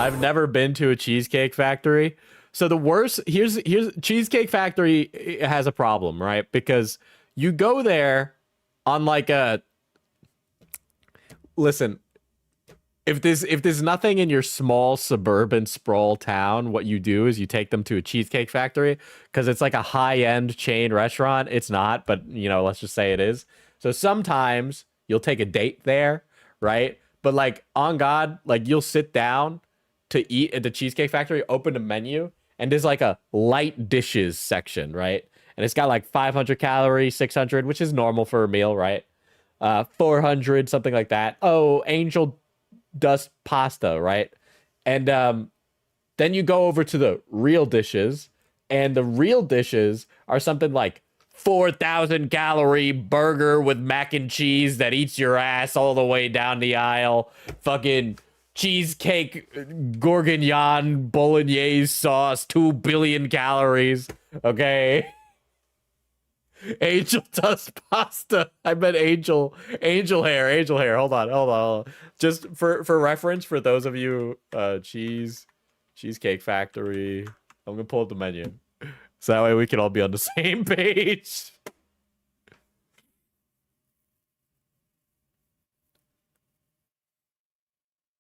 I've never been to a Cheesecake Factory. So the worst, here's Cheesecake Factory has a problem, right? Because you go there on like a, listen, if there's nothing in your small suburban sprawl town, what you do is you take them to a Cheesecake Factory because it's like a high-end chain restaurant. It's not, but you know, let's just say it is. So sometimes you'll take a date there, right? But like on God, like you'll sit down to eat at the Cheesecake Factory, open the menu, and there's like a light dishes section, right? And it's got like 500 calories, 600, which is normal for a meal, right? 400, something like that. Oh, angel dust pasta, right? And then you go over to the real dishes, and the real dishes are something like 4,000 calorie burger with mac and cheese that eats your ass all the way down the aisle. Fucking cheesecake gourgagnon bolognese sauce, 2 billion calories. Okay. Angel dust pasta. I meant angel hair. Hold on. Just for reference, for those of you, Cheesecake Factory. I'm gonna pull up the menu, so that way we can all be on the same page.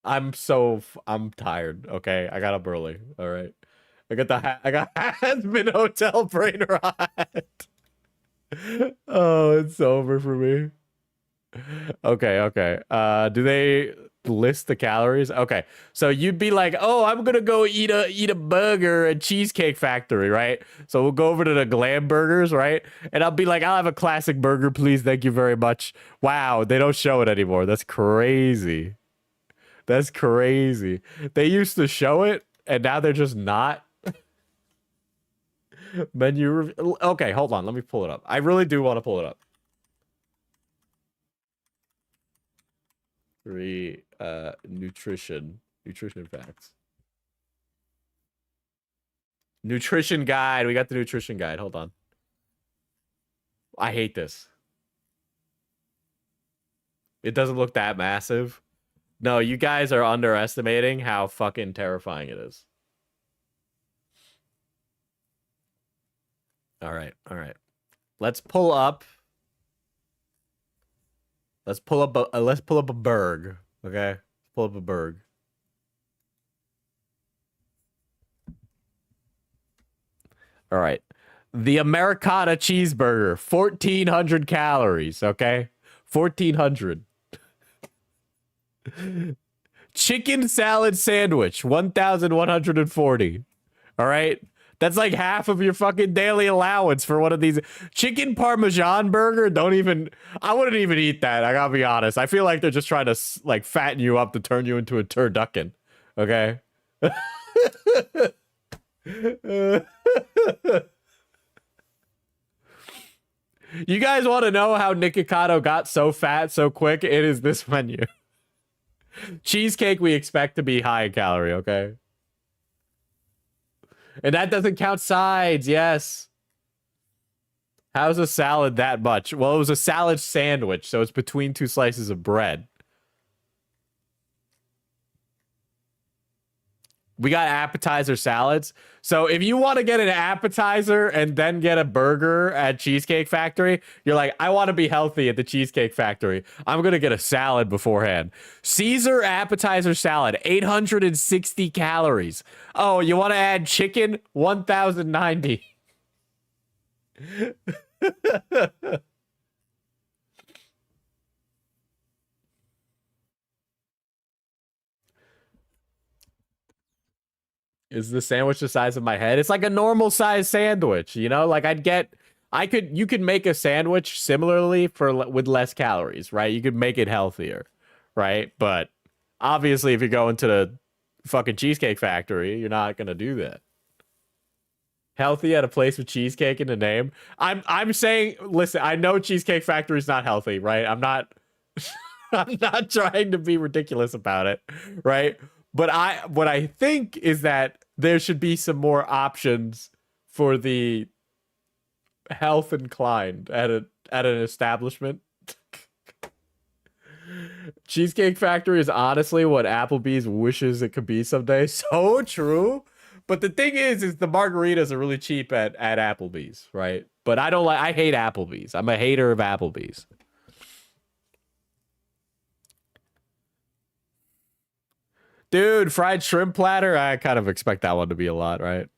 I'm tired. Okay, I got up early. All right, I got Hasbin Hotel brain rot. Oh, it's over for me. Okay. Do they list the calories? Okay, so you'd be like, oh, I'm gonna go eat a burger at Cheesecake Factory, right? So we'll go over to the Glam Burgers, right? And I'll be like, I'll have a classic burger, please. Thank you very much. Wow, they don't show it anymore. That's crazy. That's crazy. They used to show it, and now they're just not. Menu. Okay, hold on. Let me pull it up. I really do want to pull it up. Nutrition facts. Nutrition guide. We got the nutrition guide. Hold on. I hate this. It doesn't look that massive. No, you guys are underestimating how fucking terrifying it is. All right. Let's pull up a burg. Okay, pull up a burg. All right, the Americana cheeseburger, 1,400 calories. Okay, 1,400. Chicken salad sandwich, 1,140. All right. That's like half of your fucking daily allowance for one of these. Chicken Parmesan burger, I wouldn't even eat that. I gotta be honest. I feel like they're just trying to like fatten you up to turn you into a turducken. Okay? You guys want to know how Nikocado got so fat so quick? It is this menu. Cheesecake we expect to be high in calorie, okay? And that doesn't count sides, yes. How's a salad that much? Well, it was a salad sandwich, so it's between 2 slices of bread. We got appetizer salads. So if you want to get an appetizer and then get a burger at Cheesecake Factory, you're like, I want to be healthy at the Cheesecake Factory. I'm going to get a salad beforehand. Caesar appetizer salad, 860 calories. Oh, you want to add chicken? 1,090. Is the sandwich the size of my head? It's like a normal size sandwich, you know? Like you could make a sandwich similarly with less calories, right? You could make it healthier, right? But obviously if you're going to the fucking Cheesecake Factory, you're not going to do that. Healthy at a place with cheesecake in the name. I'm saying, listen, I know Cheesecake Factory is not healthy, right? I'm not trying to be ridiculous about it, right? But what I think is that there should be some more options for the health inclined at an establishment. Cheesecake Factory is honestly what Applebee's wishes it could be someday. So true. But the thing is the margaritas are really cheap at Applebee's, right? But I hate Applebee's. I'm a hater of Applebee's. Dude, fried shrimp platter, I kind of expect that one to be a lot, right?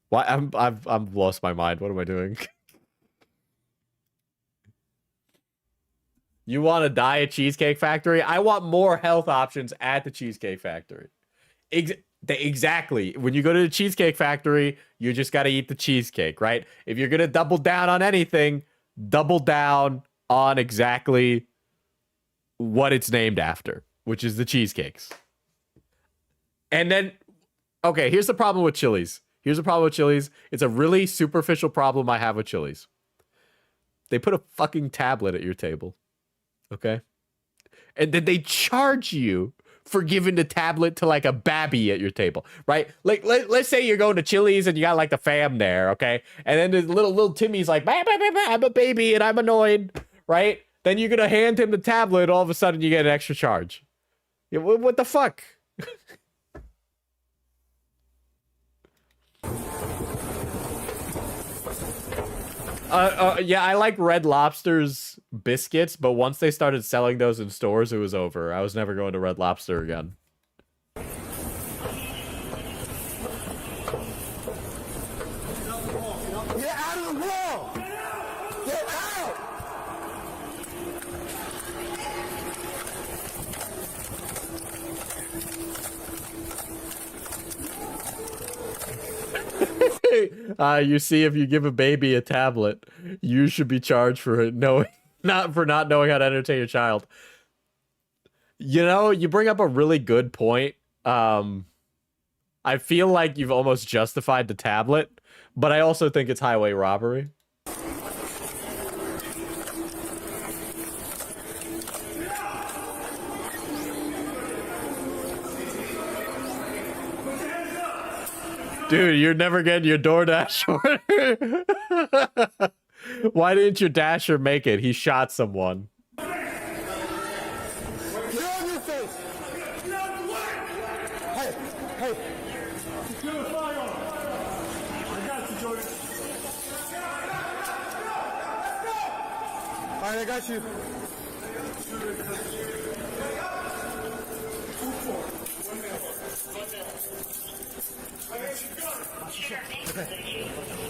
Why I've lost my mind. What am I doing? You want to die at Cheesecake Factory? I want more health options at the Cheesecake Factory. Exactly. When you go to the Cheesecake Factory, you just got to eat the cheesecake, right? If you're going to double down on anything, double down on exactly what it's named after, which is the cheesecakes. And then, okay, here's the problem with Chili's. It's a really superficial problem I have with Chili's. They put a fucking tablet at your table. Okay? And then they charge you for giving the tablet to like a babby at your table, right? Like, let's say you're going to Chili's and you got like the fam there, okay? And then the little Timmy's like, bah, bah, bah, bah, I'm a baby and I'm annoyed, right? Then you're going to hand him the tablet and all of a sudden you get an extra charge. Yeah, what the fuck? Yeah, I like Red Lobster's biscuits, but once they started selling those in stores, it was over. I was never going to Red Lobster again. Get out of the wall! Get out! You see, if you give a baby a tablet, you should be charged for it not knowing how to entertain your child. You know, you bring up a really good point. I feel like you've almost justified the tablet, but I also think it's highway robbery. Dude, you're never getting your DoorDash order. Why didn't your Dasher make it? He shot someone. Get on your face! Hey, hey! Secure the firearm! I got you, Jordan. Alright, I got you.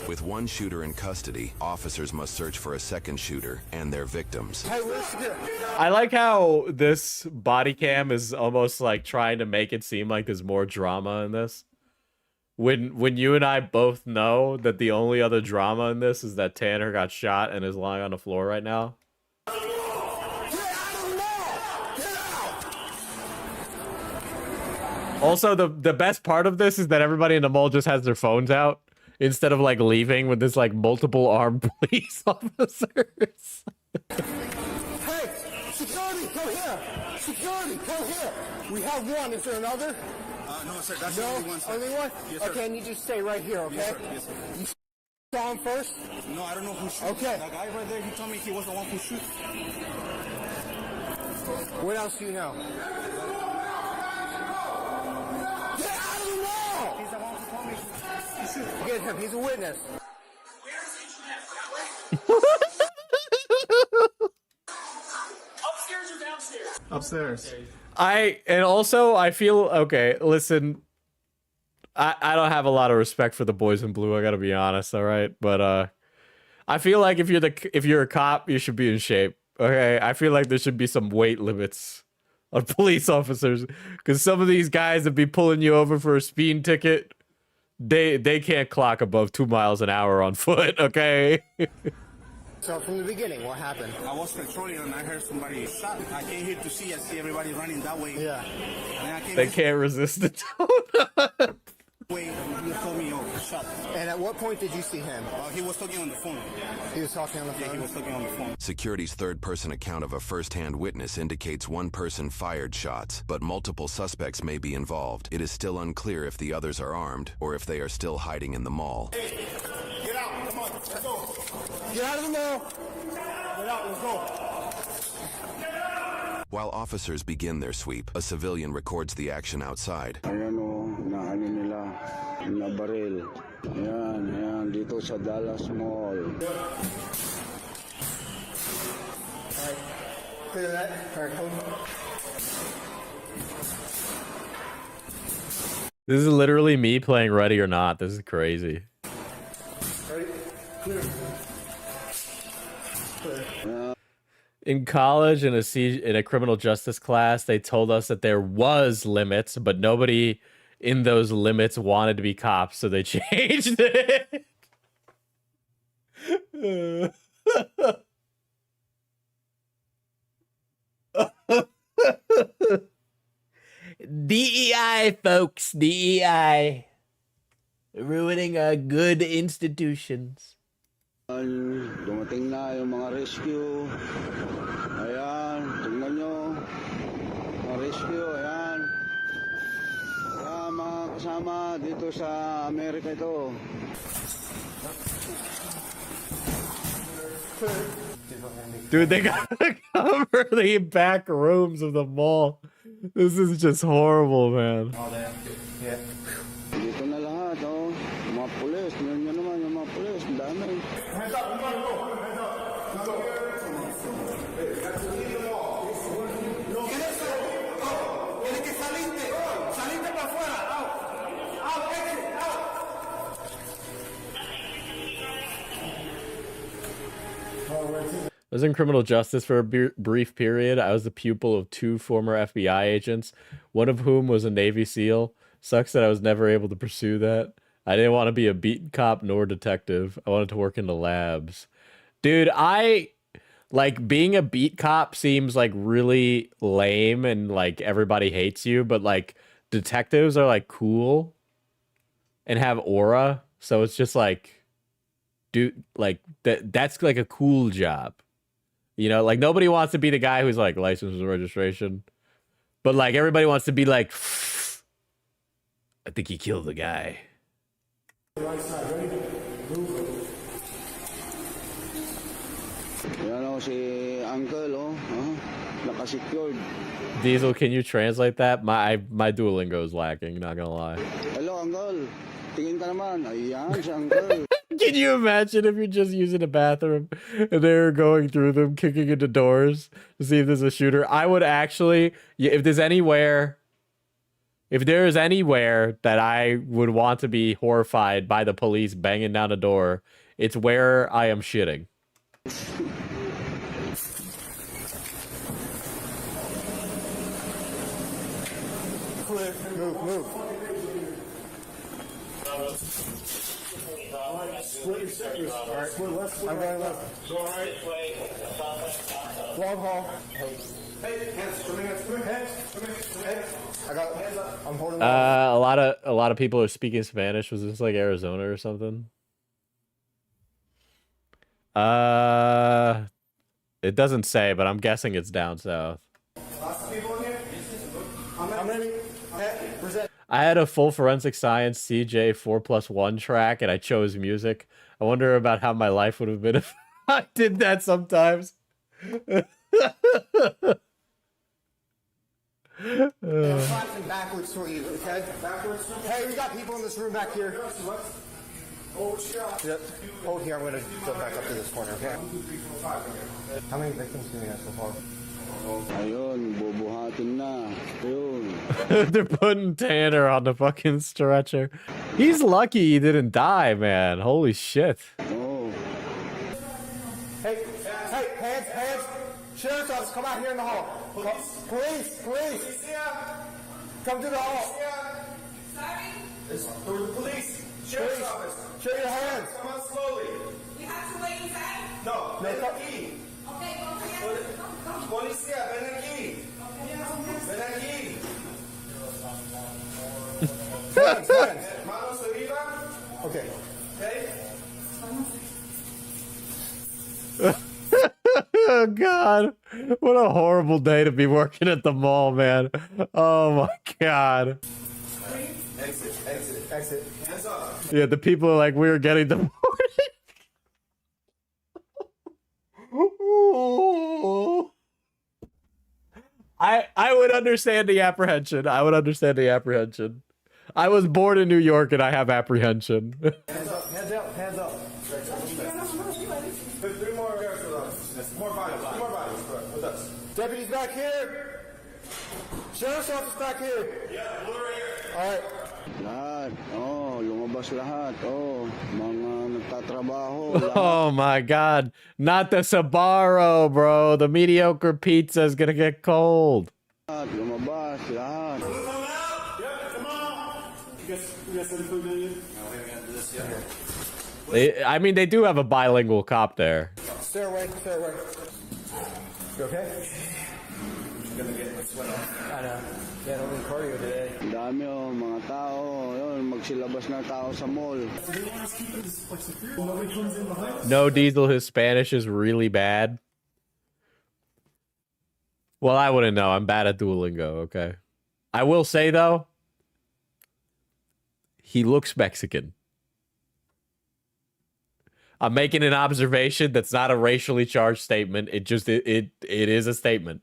With one shooter in custody, officers must search for a second shooter and their victims. I like how this body cam is almost like trying to make it seem like there's more drama in this. When you and I both know that the only other drama in this is that Tanner got shot and is lying on the floor right now. Also, the best part of this is that everybody in the mall just has their phones out instead of like leaving with this like multiple armed police officers. Hey, security, come here! Security, come here! We have one. Is there another? No, sir. That's the only one, sir. Only one? Yes, sir. Okay, and you just stay right here, okay? Yes, sir. Yes, sir. You saw him first? No, I don't know who shot. Okay. That guy right there, he told me he was the one who shot. What else do you know? Get out of the wall! He's the one who told me to shoot. Get him. He's a witness. Upstairs or downstairs? Upstairs. And also I feel okay, listen, I don't have a lot of respect for the boys in blue, I gotta be honest, all right? But I feel like if you're a cop, you should be in shape. Okay, I feel like there should be some weight limits on police officers, because some of these guys that be pulling you over for a speeding ticket, they can't clock above 2 miles an hour on foot. Okay. So from the beginning, what happened? I was patrolling and I heard somebody shot. I came here to see. I see everybody running that way. Yeah. And I came They can't resist the tone. Wait, you told me, oh, shot. And at what point did you see him? He was talking on the phone. He was talking on the phone? Yeah, he was talking on the phone. Security's third-person account of a first-hand witness indicates one person fired shots, but multiple suspects may be involved. It is still unclear if the others are armed or if they are still hiding in the mall. Hey, get out. Come on, let's go. Get out of the mall. Get out, let's go. While officers begin their sweep, a civilian records the action outside. Ayan o, naano nila, na baril. Ayan, dito sa Dallas Mall. Alright, clear that. Alright, hold on. This is literally me playing Ready or Not. This is crazy. Ready? Clear. In college, in a criminal justice class, they told us that there was limits, but nobody in those limits wanted to be cops, so they changed it. DEI, folks, DEI. Ruining our good institutions. Dumating na yung mga rescue. Ayan, tingnan nyo. Mga rescue, ayan. Mga kasama dito sa Amerika ito. Dude, they gotta cover the back rooms of the mall. This is just horrible, man. Yeah. Dito na lahat, oh. Mga pulis, yun naman, yung mga pulis, ang dami. Hands up, we gotta go. Hands up. Let's go. Hey, that's the lead of the wall. No. Tiene que salirte. Salirte para afuera. Out. Out, exit, out. I was in criminal justice for a brief period. I was the pupil of 2 former FBI agents, one of whom was a Navy SEAL. Sucks that I was never able to pursue that. I didn't want to be a beat cop nor detective. I wanted to work in the labs. Dude, like, being a beat cop seems like really lame and like everybody hates you, but like detectives are like cool and have aura. So it's just like, dude, like that's like a cool job. You know, like nobody wants to be the guy who's like license and registration, but like everybody wants to be like, I think he killed the guy. Right side, ready? Move. Yan o, si Uncle, oh. Naka-secured. Diesel, can you translate that? My Duolingo is lacking, not gonna lie. Hello, Uncle. Tingin ka naman. Ayan, si Uncle. Can you imagine if you're just using a bathroom and they're going through them, kicking into doors to see if there's a shooter? I would actually, if there's anywhere that I would want to be horrified by the police banging down a door, it's where I am shitting. Clear. Move. Split your sectors. All right, split left. I'm going left. Go right. Long haul. Hey, hands. Come in. Hands. I got hands up. I'm holding. A lot of people are speaking Spanish. Was this like Arizona or something? It doesn't say, but I'm guessing it's down south. Lots of people in here. How many? Present. I had a full forensic science CJ 4+1 track, and I chose music. I wonder about how my life would have been if I did that sometimes. Flashing backwards for you, okay? Backwards. Hey, we got people in this room back here. Yep. Hold here. I'm gonna go back up to this corner, okay? How many victims do we have so far? Ayun, bubuhatin na. Ayun. They're putting Tanner on the fucking stretcher. He's lucky he didn't die, man. Holy shit. Oh. Hey, hands. Sheriff's office, come out here in the hall. Police. Come to the hall. Sorry? It's for the police. Sheriff's office. Show your hands. Come on slowly. We have to wait inside? No, ven aquí. Okay, go ahead. Policía, ven aquí. Ven aquí. Hands. Manos arriba. Okay. Oh, God. What a horrible day to be working at the mall, man. Oh, my God. Exit. Hands up. Yeah, the people are like, we were getting deported. I would understand the apprehension. I would understand the apprehension. I was born in New York and I have apprehension. Hands up, hands up, hands up. Three more guys with us. More bodies, more bodies with us. Deputies back here. Sheriff's office back here. Yeah, we're right here. All right. Lahat. Oh, lumabas lahat. Oh, mga nagtatrabaho. Lahat. Oh my God. Not the Sbarro, bro. The mediocre pizza is going to get cold. Lumabas lahat. I mean, they do have a bilingual cop there. Stay away, stay away. You okay? I'm gonna get my sweat off. I know. Yeah, don't need cardio today. Dami oh, mga tao. Yun, magsilabas na tao sa mall. No, Diesel, his Spanish is really bad. Well, I wouldn't know. I'm bad at Duolingo, okay? I will say, though, he looks Mexican. I'm making an observation that's not a racially charged statement. It just, it is a statement.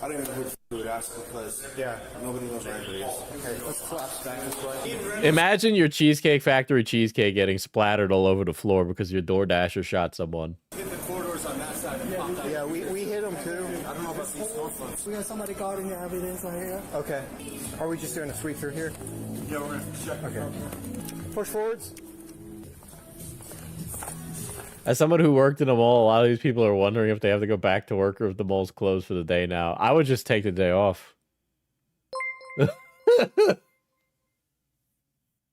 I don't even know which you would ask because, yeah, nobody knows where anybody is. Okay, let's collapse back this way. Imagine your Cheesecake Factory cheesecake getting splattered all over the floor because your DoorDasher shot someone. Hit the corridors on that side. Yeah, we hit them too. I don't know about these small ones. We got somebody guarding the evidence right here. Okay. Are we just doing a sweep through here? Yeah, we're going to check. Okay. Push forwards. As someone who worked in a mall, a lot of these people are wondering if they have to go back to work or if the mall's closed for the day now. I would just take the day off.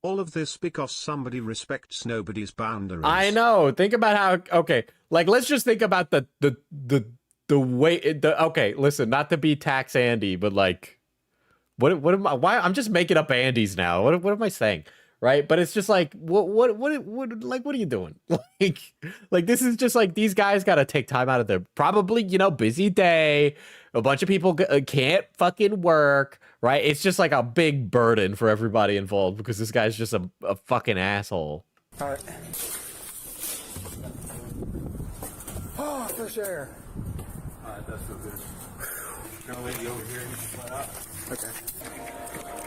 All of this because somebody respects nobody's boundaries. I know. Think about how, okay, like let's just think about the way, okay, listen, not to be tax Andy, but like, what am I, why, I'm just making up Andy's now. What am I saying? Right, but it's just like what like what are you doing? like this is just like these guys got to take time out of their probably busy day. A bunch of people can't fucking work, right? It's just like a big burden for everybody involved because this guy's just a fucking asshole. All right. Oh, fresh air. All right, that's so good. Gonna lady over here and flat out. Okay.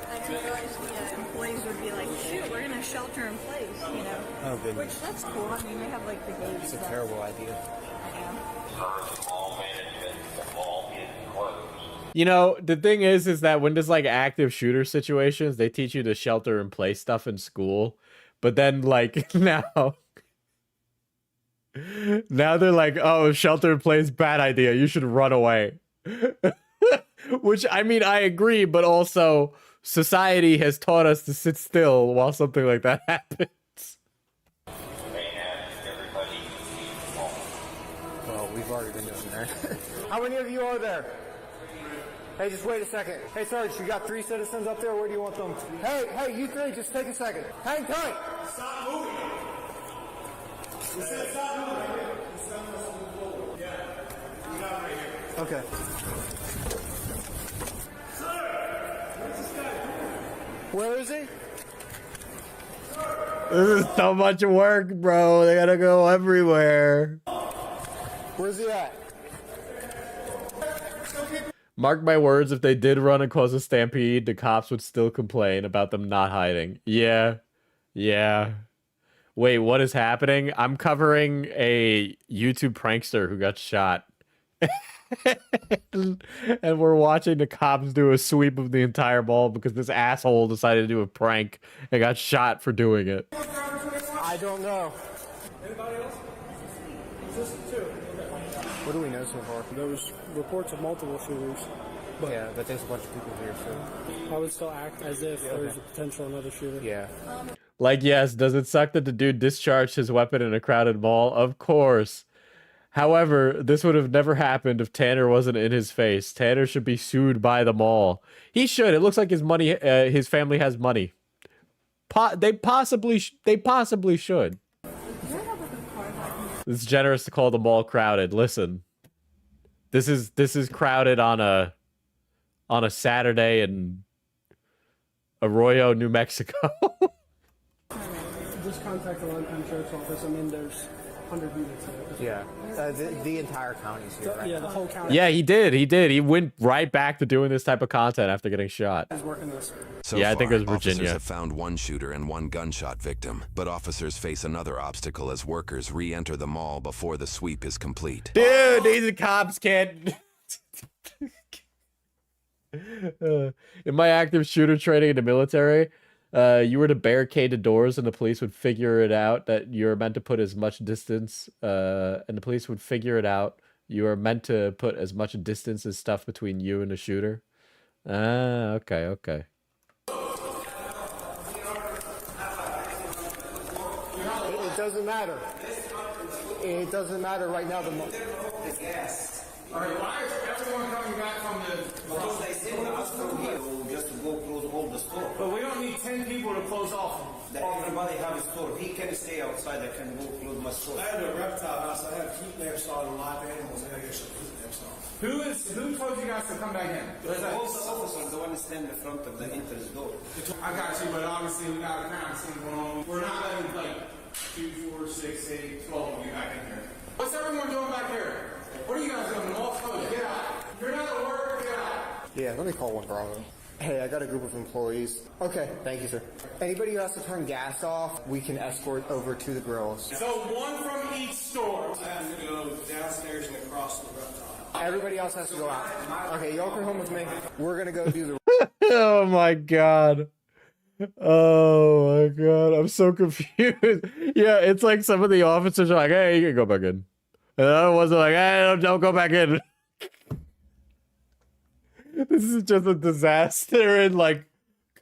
I didn't realize the employees would be like, shoot, we're gonna shelter in place, Oh, goodness. Which, that's cool. I mean, they have like the gates. It's a terrible idea. The thing is that when there's like active shooter situations, they teach you to shelter in place stuff in school. But then like now they're like, oh, shelter in place, bad idea. You should run away. Which, I mean, I agree, but also society has taught us to sit still while something like that happens. Well, we've already been doing that. How many of you are there? Hey, just wait a second. Hey, Sarge, you got 3 citizens up there? Where do you want them? Hey, you 3, just take a second. Hang tight. Stop moving. We said stop moving. Yeah. You got it right here. Okay. Where is he? This is so much work, bro. They gotta go everywhere. Where's he at? Mark my words, if they did run and cause a stampede, the cops would still complain about them not hiding. Yeah. Wait, what is happening? I'm covering a YouTube prankster who got shot. And we're watching the cops do a sweep of the entire mall because this asshole decided to do a prank and got shot for doing it. I don't know. Anybody else? Just 2. What do we know so far? There was reports of multiple shooters. But yeah, but there's a bunch of people here, so I would still act as if there's a potential another shooter. Yeah. Like, yes, does it suck that the dude discharged his weapon in a crowded mall? Of course. However, this would have never happened if Tanner wasn't in his face. Tanner should be sued by the mall. He should. It looks like his family has money. They possibly should. It's generous to call the mall crowded. Listen, this is crowded on a Saturday in Arroyo, New Mexico. Just contact the Lone Pine Sheriff's Office. I mean, there's 100 units here. Yeah, the entire county's here. Right Yeah, now. the whole county. Yeah, he did. He went right back to doing this type of content after getting shot. He's working this. So Yeah, I far, think it was officers Virginia. have found one shooter and one gunshot victim, but officers face another obstacle as workers re-enter the mall before the sweep is complete. Dude, these cops can't. In my active shooter training in the military, you were to barricade the doors and the police would figure it out that you're meant to put as much distance, and the police would figure it out. You are meant to put as much distance as stuff between you and the shooter. Ah, okay, okay. It doesn't matter. It doesn't matter right now. It's gas. All right, why is everyone coming back from the... Because they said us from here just to go close all the store. But we don't need 10 people to close off. Everybody have a store. He can stay outside. I can go close my store. I have a reptile house. I have heat lamps on live animals. I gotta get some heat lamps on. Who told you guys to come back in? There's a whole officer, the one stand in front of the entrance door. I got you, but obviously we got a crime scene going on. We're not letting like 2, 4, 6, 8, 12 of you back in here. What's everyone doing back here? What are you guys doing? The mall's closed. Get out. If you're not at work, get out. Yeah, let me call one Bravo. Hey, I got a group of employees. Okay, thank you, sir. Anybody who has to turn gas off, we can escort over to the grills. So one from each store. I have to go downstairs and across the reptile. Everybody else has to go out. Okay, y'all come home with me. We're gonna go do the... Oh my god. Oh my god. I'm so confused. Yeah, it's like some of the officers are like, hey, you can go back in. And the other ones are like, hey, don't go back in. This is just a disaster in like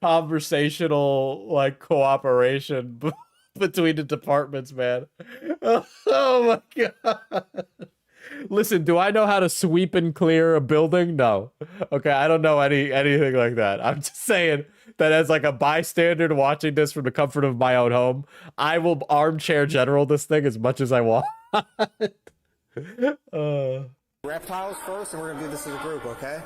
conversational like cooperation between the departments, man. Oh my god. Listen, do I know how to sweep and clear a building? No. Okay, I don't know anything like that. I'm just saying that as like a bystander watching this from the comfort of my own home, I will armchair general this thing as much as I want. reptiles first, and we're gonna do this as a group, okay?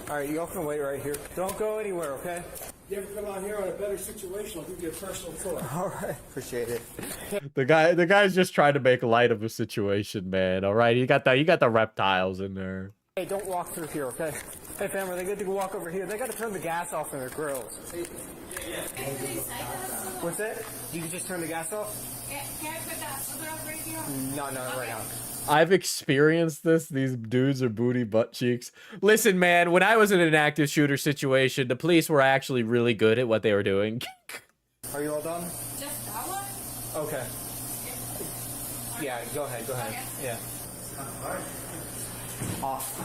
All right, y'all can wait right here. Don't go anywhere, okay? You ever come out here on a better situation, I'll give you a personal tour. All right, appreciate it. The guy's just trying to make light of a situation, man. All right, you got the reptiles in there. Hey, don't walk through here, okay? Hey, family, they get to walk over here. They got to turn the gas off in their grills. What's that? You can just turn the gas off? Can I put that other up right here? No, right now. I've experienced this. These dudes are booty butt cheeks. Listen, man, when I was in an active shooter situation, the police were actually really good at what they were doing. Are you all done? Just that one? Okay. Yeah, go ahead. Yeah. Off.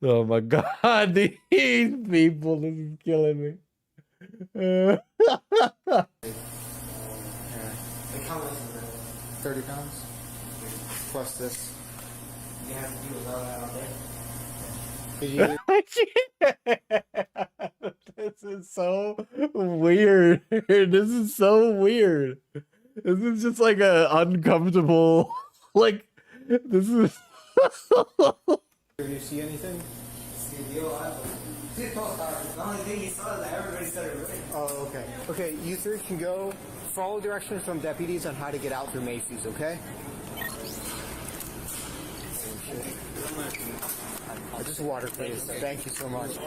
Oh my god, these people, this is killing me. How much is it? 30 pounds? Plus this. You have to do all that all day. This is so weird. This is so weird. This is just like a uncomfortable, like, this is... Do you see anything? The only thing he saw is that everybody started running. Oh, okay. Okay, you three can go follow directions from deputies on how to get out through Macy's, okay? Just water, please. Thank you so much.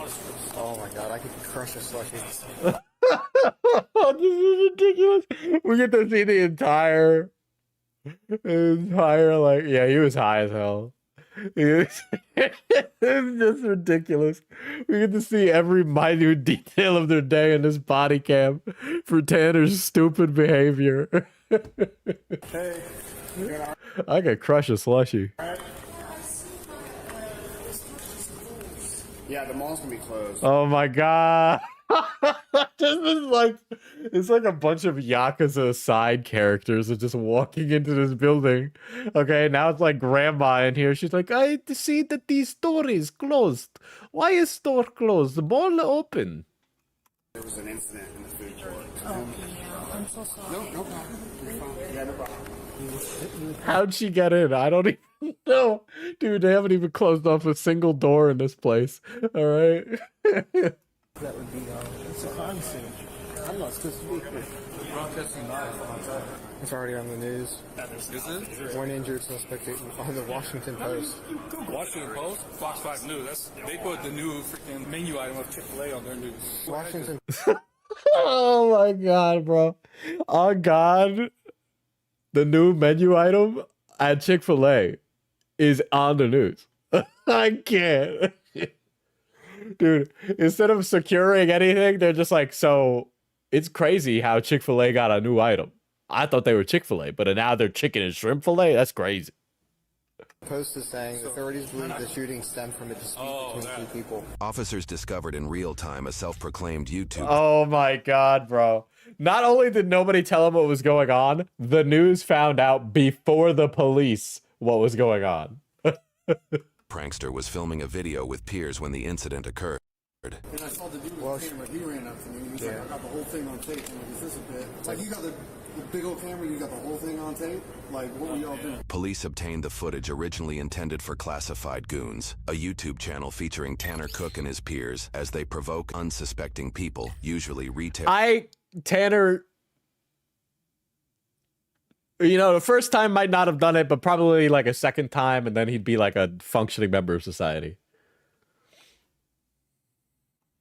Oh my god, I could crush a slushie. This is ridiculous. We get to see the entire, like, yeah, he was high as hell. It's just ridiculous. We get to see every minute detail of their day in this body cam for Tanner's stupid behavior. Hey. I could crush a slushie. Yeah, the mall's gonna be closed. Oh my god. This is like, it's like a bunch of Yakuza side characters are just walking into this building. Okay, now it's like grandma in here. She's like, I see that the store is closed. Why is store closed? The mall open. There was an incident in the food court. Oh, yeah. I'm so sorry. No problem. You're fine. Yeah, no problem. How'd she get in? I don't even know. Dude, they haven't even closed off a single door in this place. All right. That would be, it's a crime scene. I'm not supposed to be here. It's already on the news. One injured suspect on the Washington Post. Washington Post? Fox 5 News. They put the new freaking menu item of Chick-fil-A on their news. Washington. Oh my god, bro. Oh god. The new menu item at Chick-fil-A is on the news. I can't. Dude, instead of securing anything, they're just like, so it's crazy how Chick-fil-A got a new item. I thought they were Chick-fil-A, but now they're chicken and shrimp fillet? That's crazy. Post is saying authorities believe the shooting stemmed from a dispute between two people. Officers discovered in real time a self-proclaimed YouTube. Oh my god, bro. Not only did nobody tell him what was going on, the news found out before the police what was going on. Prankster was filming a video with peers when the incident occurred. And I saw the dude with the camera, he ran up to me, and he's like, I got the whole thing on tape. I'm like, is this a bit? It's like, you got the big old camera, you got the whole thing on tape? Like, what were y'all doing? Police obtained the footage originally intended for classified goons, a YouTube channel featuring Tanner Cook and his peers as they provoke unsuspecting people, usually retail. Tanner, you know, the first time might not have done it, but probably like a second time, and then he'd be like a functioning member of society.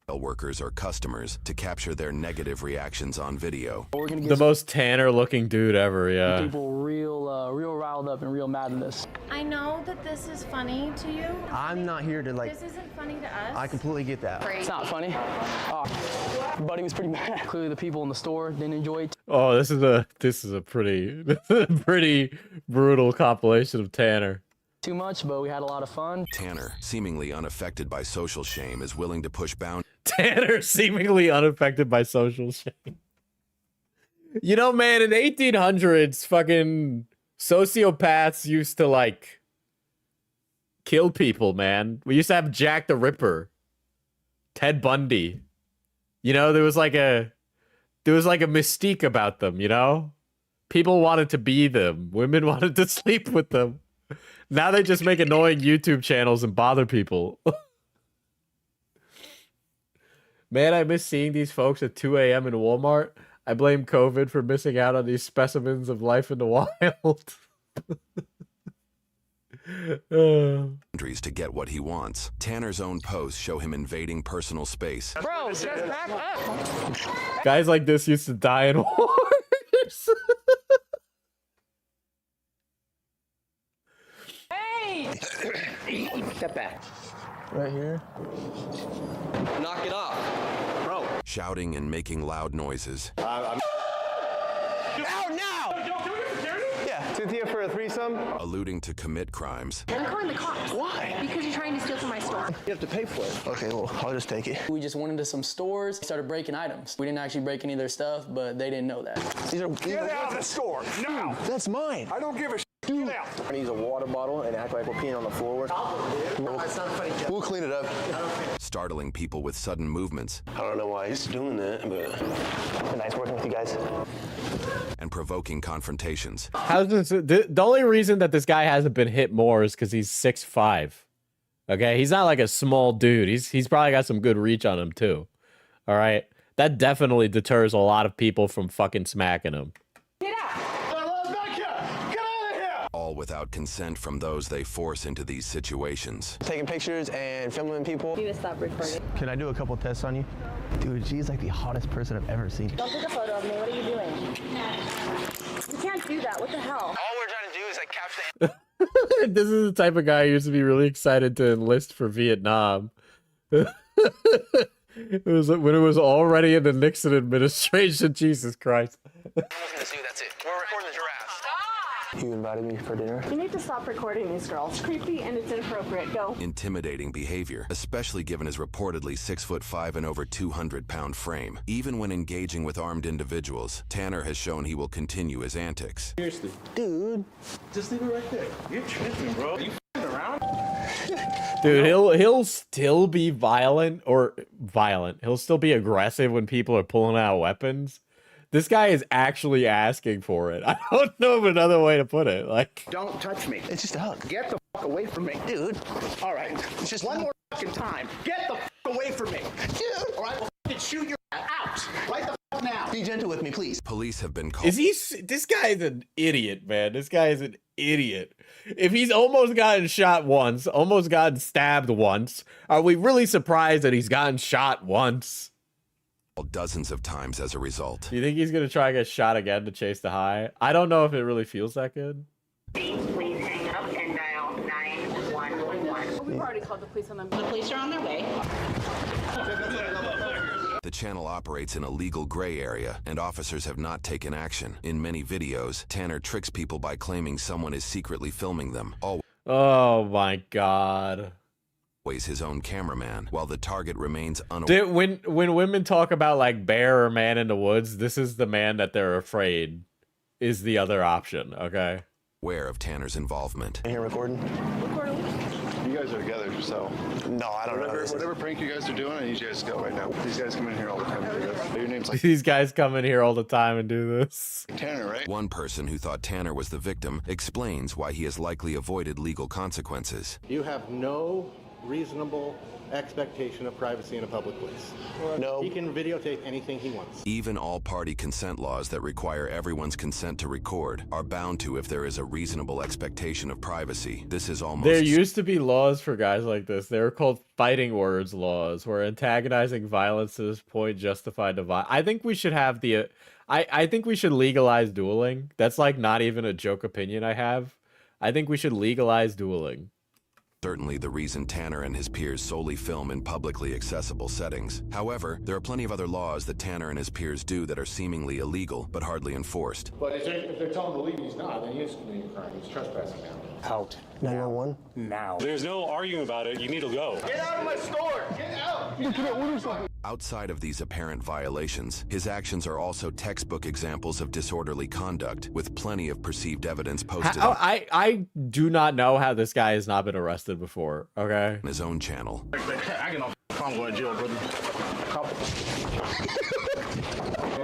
Workers or customers to capture their negative reactions on video. The most Tanner looking dude ever, yeah. People real riled up and real mad at this. I know that this is funny to you. I'm not here to like. This isn't funny to us. I completely get that. It's not funny. Buddy was pretty mad. Clearly the people in the store didn't enjoy it. Oh, this is a pretty brutal compilation of Tanner. Too much, but we had a lot of fun. Tanner, seemingly unaffected by social shame, is willing to push boundaries. Tanner, seemingly unaffected by social shame. You know, man, in the 1800s, fucking sociopaths used to, like, kill people, man. We used to have Jack the Ripper, Ted Bundy. You know, there was like a mystique about them, you know? People wanted to be them. Women wanted to sleep with them. Now they just make annoying YouTube channels and bother people. Man, I miss seeing these folks at 2 a.m. in Walmart. I blame COVID for missing out on these specimens of life in the wild. To get what he wants. Tanner's own posts show him invading personal space. Bro, just back up. Guys like this used to die in wars. Step back. Right here. Knock it off. Bro. Shouting and making loud noises. I'm Out now! Yeah, Cynthia for a threesome. Alluding to commit crimes. I'm calling the cops. Why? Because you're trying to steal from my store. You have to pay for it. Okay, well, I'll just take it. We just went into some stores, started breaking items. We didn't actually break any of their stuff, but they didn't know that. Get out of the store now. That's mine. I don't give a shit. Dude. I'm gonna use a water bottle and act like we're peeing on the floor. We'll clean it up. Startling people with sudden movements. I don't know why he's doing that, but it's been nice working with you guys. And provoking confrontations. How's this? The only reason that this guy hasn't been hit more is because he's 6'5". Okay, he's not like a small dude. He's probably got some good reach on him too. All right, that definitely deters a lot of people from fucking smacking him. All without consent from those they force into these situations. Taking pictures and filming people. You just stop recording. Can I do a couple tests on you? Dude, she's like the hottest person I've ever seen. Don't take a photo of me. What are you doing? You can't do that. What the hell? All we're trying to do is like capture the... This is the type of guy who used to be really excited to enlist for Vietnam. It was when it was already in the Nixon administration. Jesus Christ. That's it. We're recording the giraffes. You invited me for dinner? You need to stop recording these girls. It's creepy and it's inappropriate. Go. Intimidating behavior, especially given his reportedly 6'5" and over 200-pound frame. Even when engaging with armed individuals, Tanner has shown he will continue his antics. Seriously. Dude. Just leave it right there. You're tripping, bro. You f***ing around? Dude, he'll still be violent. He'll still be aggressive when people are pulling out weapons. This guy is actually asking for it. I don't know of another way to put it. Like, Don't touch me. It's just a hug. Get the fuck away from me. Dude. All right. It's just one more fucking time. Get the fuck away from me. Dude. Or I will fucking shoot your ass out. Right the fuck now. Be gentle with me, please. Police have been called. Is he? This guy is an idiot, man. This guy is an idiot. If he's almost gotten shot once, almost gotten stabbed once, are we really surprised that he's gotten shot once? Dozens of times as a result. Do you think he's gonna try to get shot again to chase the high? I don't know if it really feels that good. Please hang up and dial 911. We've already called the police on them. The police are on their way. The channel operates in a legal gray area, and officers have not taken action. In many videos, Tanner tricks people by claiming someone is secretly filming them. Oh my god. Always his own cameraman, while the target remains unaware. When women talk about like bear or man in the woods, this is the man that they're afraid is the other option, okay? Aware of Tanner's involvement. Here recording. You guys are together, so. No, I don't know. Whatever prank you guys are doing, I need you guys to go right now. These guys come in here all the time and do this. Your name's like These guys come in here all the time and do this. Tanner, right? One person who thought Tanner was the victim explains why he has likely avoided legal consequences. You have no reasonable expectation of privacy in a public place. No. He can videotape anything he wants. Even all-party consent laws that require everyone's consent to record are bound to if there is a reasonable expectation of privacy. This is almost... There used to be laws for guys like this. They were called fighting words laws, where antagonizing violence to this point justified the violence. I think we should have the... I think we should legalize dueling. That's like not even a joke opinion I have. I think we should legalize dueling. Certainly the reason Tanner and his peers solely film in publicly accessible settings. However, there are plenty of other laws that Tanner and his peers do that are seemingly illegal, but hardly enforced. But if they're telling him to leave, he's not, then he is committing a crime. He's trespassing now. Out. 911. Now. There's no arguing about it. You need to go. Get out of my store! Get out! Outside of these apparent violations, his actions are also textbook examples of disorderly conduct, with plenty of perceived evidence posted I do not know how this guy has not been arrested before, okay? on his own channel. I get no I'm going to jail, brother.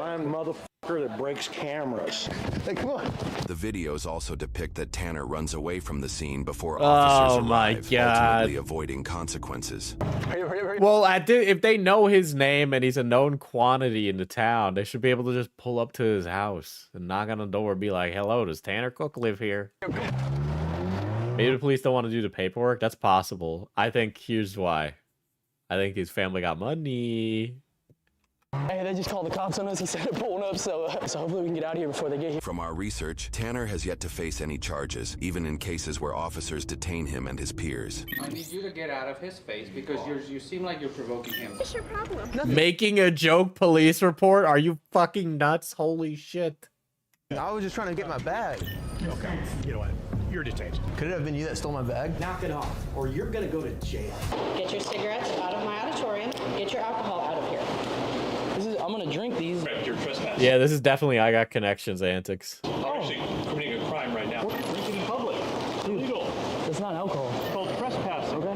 I'm a motherfucker that breaks cameras. Hey, come on. The videos also depict that Tanner runs away from the scene before officers arrive, ultimately avoiding consequences. Well, if they know his name and he's a known quantity in the town, they should be able to just pull up to his house and knock on the door and be like, hello, does Tanner Cook live here? Maybe the police don't want to do the paperwork. That's possible. I think here's why. I think his family got money. Hey, they just called the cops on us. He said they're pulling up, so hopefully we can get out of here before they get here. From our research, Tanner has yet to face any charges, even in cases where officers detain him and his peers. I need you to get out of his face because you seem like you're provoking him. What's your problem? Making a joke police report? Are you fucking nuts? Holy shit. I was just trying to get my bag. Okay, you know what? You're detained. Could it have been you that stole my bag? Knock it off, or you're gonna go to jail. Get your cigarettes out of my auditorium. Get your alcohol out of here. I'm gonna drink these. You're trespassing. Yeah, this is definitely I Got Connections antics. You're actually committing a crime right now. Drinking in public. Illegal. It's not alcohol. It's called trespassing. Okay.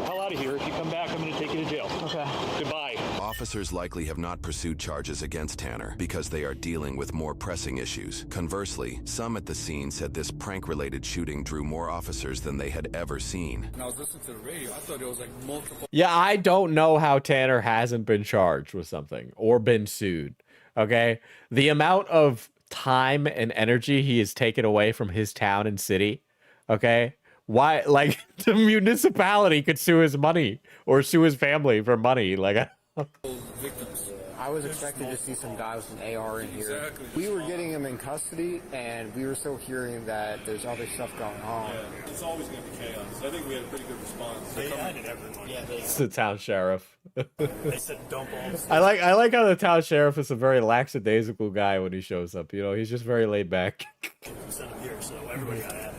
Hell out of here. If you come back, I'm gonna take you to jail. Okay. Goodbye. Officers likely have not pursued charges against Tanner because they are dealing with more pressing issues. Conversely, some at the scene said this prank-related shooting drew more officers than they had ever seen. When I was listening to the radio, I thought it was like multiple. Yeah, I don't know how Tanner hasn't been charged with something or been sued. Okay? The amount of time and energy he has taken away from his town and city. Okay? Why, like, the municipality could sue his money or sue his family for money. Like, Victims. I was expecting to see some guy with an AR in here. Exactly. We were getting him in custody, and we were still hearing that there's other stuff going on. Yeah, it's always going to be chaos. I think we had a pretty good response. They added everyone. Yeah, it's the town sheriff. They said dump all the stuff. I like how the town sheriff is a very lackadaisical guy when he shows up. You know, he's just very laid back. Instead of here, so everybody got added.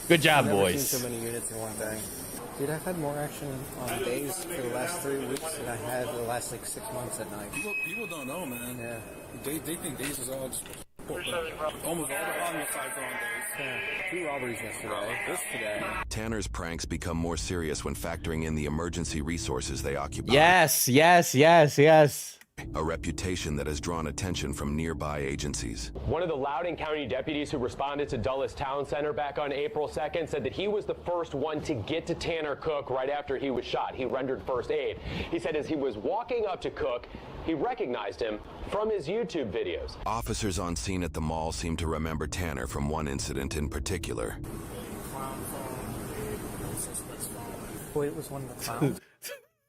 Good job, I've never boys. seen so many units in one day. Dude, I've had more action on days for the last 3 weeks than I had the last like 6 months at night. People don't know, man. Yeah. They think days is all just almost all the homicides are on days. Yeah. 2 robberies yesterday. This today. Tanner's pranks become more serious when factoring in the emergency resources they occupy. Yes. a reputation that has drawn attention from nearby agencies. One of the Loudoun County deputies who responded to Dulles Town Center back on April 2nd said that he was the first one to get to Tanner Cook right after he was shot. He rendered first aid. He said as he was walking up to Cook, he recognized him from his YouTube videos. Officers on scene at the mall seem to remember Tanner from one incident in particular. Wait, it was one of the clowns?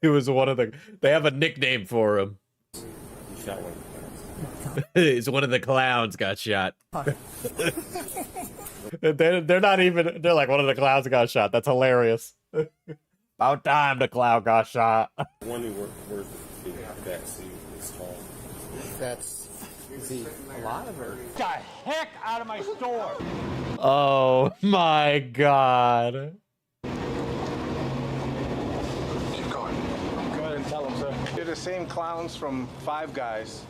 It was one of the... They have a nickname for him. It's one of the clowns got shot. They're not even... They're like, one of the clowns got shot. That's hilarious. About time the clown got shot. One who worked that suit is tall. That's... Is he alive or... Get the heck out of my store! Oh my god. Go ahead and tell them, sir. You're the same clowns from Five Guys.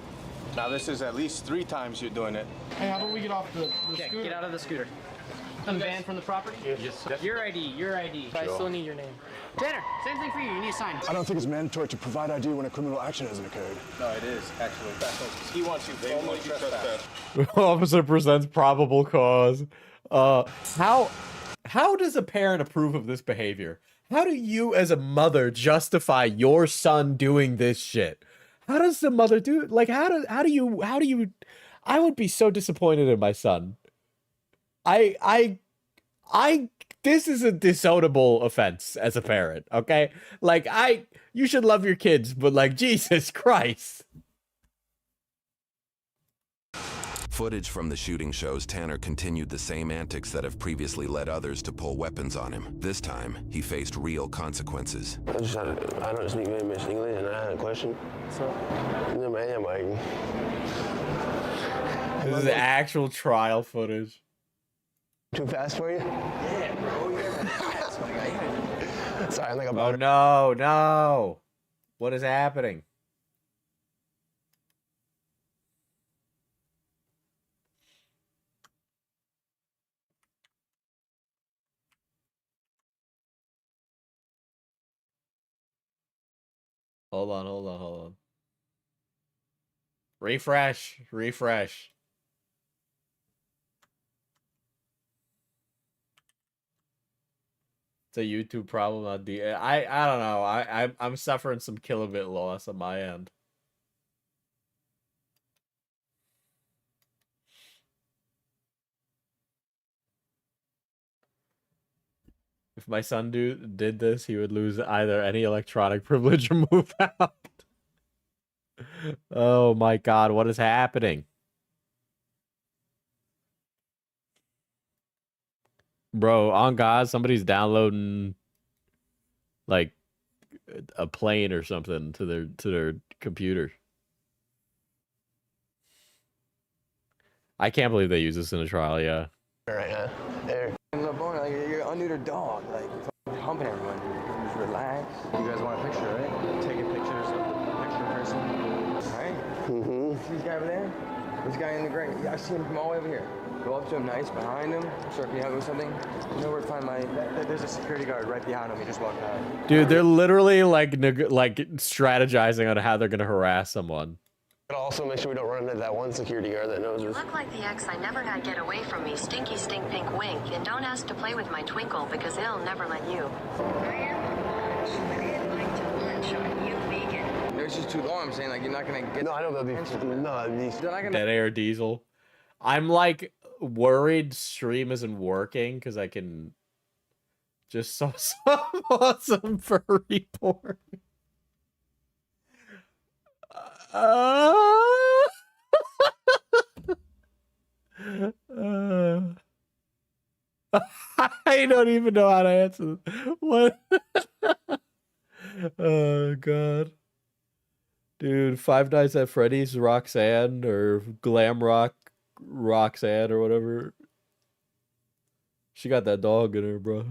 Now this is at least 3 times you're doing it. Hey, how about we get off the scooter? Get out of the scooter. I'm banned from the property? Yes. Your ID. But I still need your name. Tanner, same thing for you. You need a sign. I don't think it's mandatory to provide ID when a criminal action hasn't occurred. No, it is, actually. He wants you formally trespassed. Officer presents probable cause. How does a parent approve of this behavior? How do you as a mother justify your son doing this shit? How does the mother do like how do you I would be so disappointed in my son. This is a disownable offense as a parent, okay? Like you should love your kids, but like Jesus Christ. Footage from the shooting shows Tanner continued the same antics that have previously led others to pull weapons on him. This time, he faced real consequences. I don't speak very much English, and I had a question. So, This is actual trial footage. Too fast for you? Yeah, bro. You're fast. Sorry, I'm like a Oh no. What is happening? Hold on. Refresh. It's a YouTube problem on I don't know. I'm suffering some kilobit loss on my end. If my son did this, he would lose either any electronic privilege or move out. Oh my god, what is happening? Bro, on God, somebody's downloading like a plane or something to their computer. I can't believe they use this in a trial, yeah. All right, huh? There. You're an unneutered dog. Like, you're humping everyone. Just relax. You guys want a picture, right? Taking pictures of the picture person. All right. See this guy over there? This guy in the gray. Yeah, I see him from all the way over here. Go up to him nice behind him. Start me out with something. You know where to find my... There's a security guard right behind him. He just walked out. Dude, they're literally like strategizing on how they're gonna harass someone. But also make sure we don't run into that one security guard that knows us. Look like the ex I never had get away from me, stinky stink pink wink, and don't ask to play with my twinkle because he'll never let you. It's just too long. I'm saying like you're not gonna get. No, I don't know. Dead air diesel. I'm like worried stream isn't working because I can just saw some awesome furry porn. I don't even know how to answer this. What? Oh god. Dude, Five Nights at Freddy's Roxanne or Glam Rock Roxanne or whatever. She got that dog in her, bro.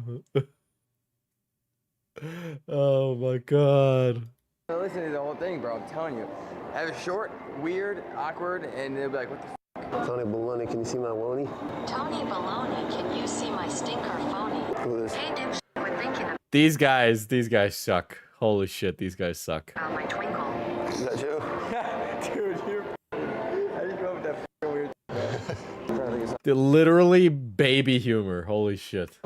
Oh my god. Listen to the whole thing, bro. I'm telling you. Have it short, weird, awkward, and they'll be like, what the f? Tony Baloney, can you see my wony? Tony Baloney, can you see my stinker phony? Hey, dipshit, we're thinking of These guys suck. Holy shit, these guys suck. my twinkle. Is that you? Literally baby humor. Holy shit.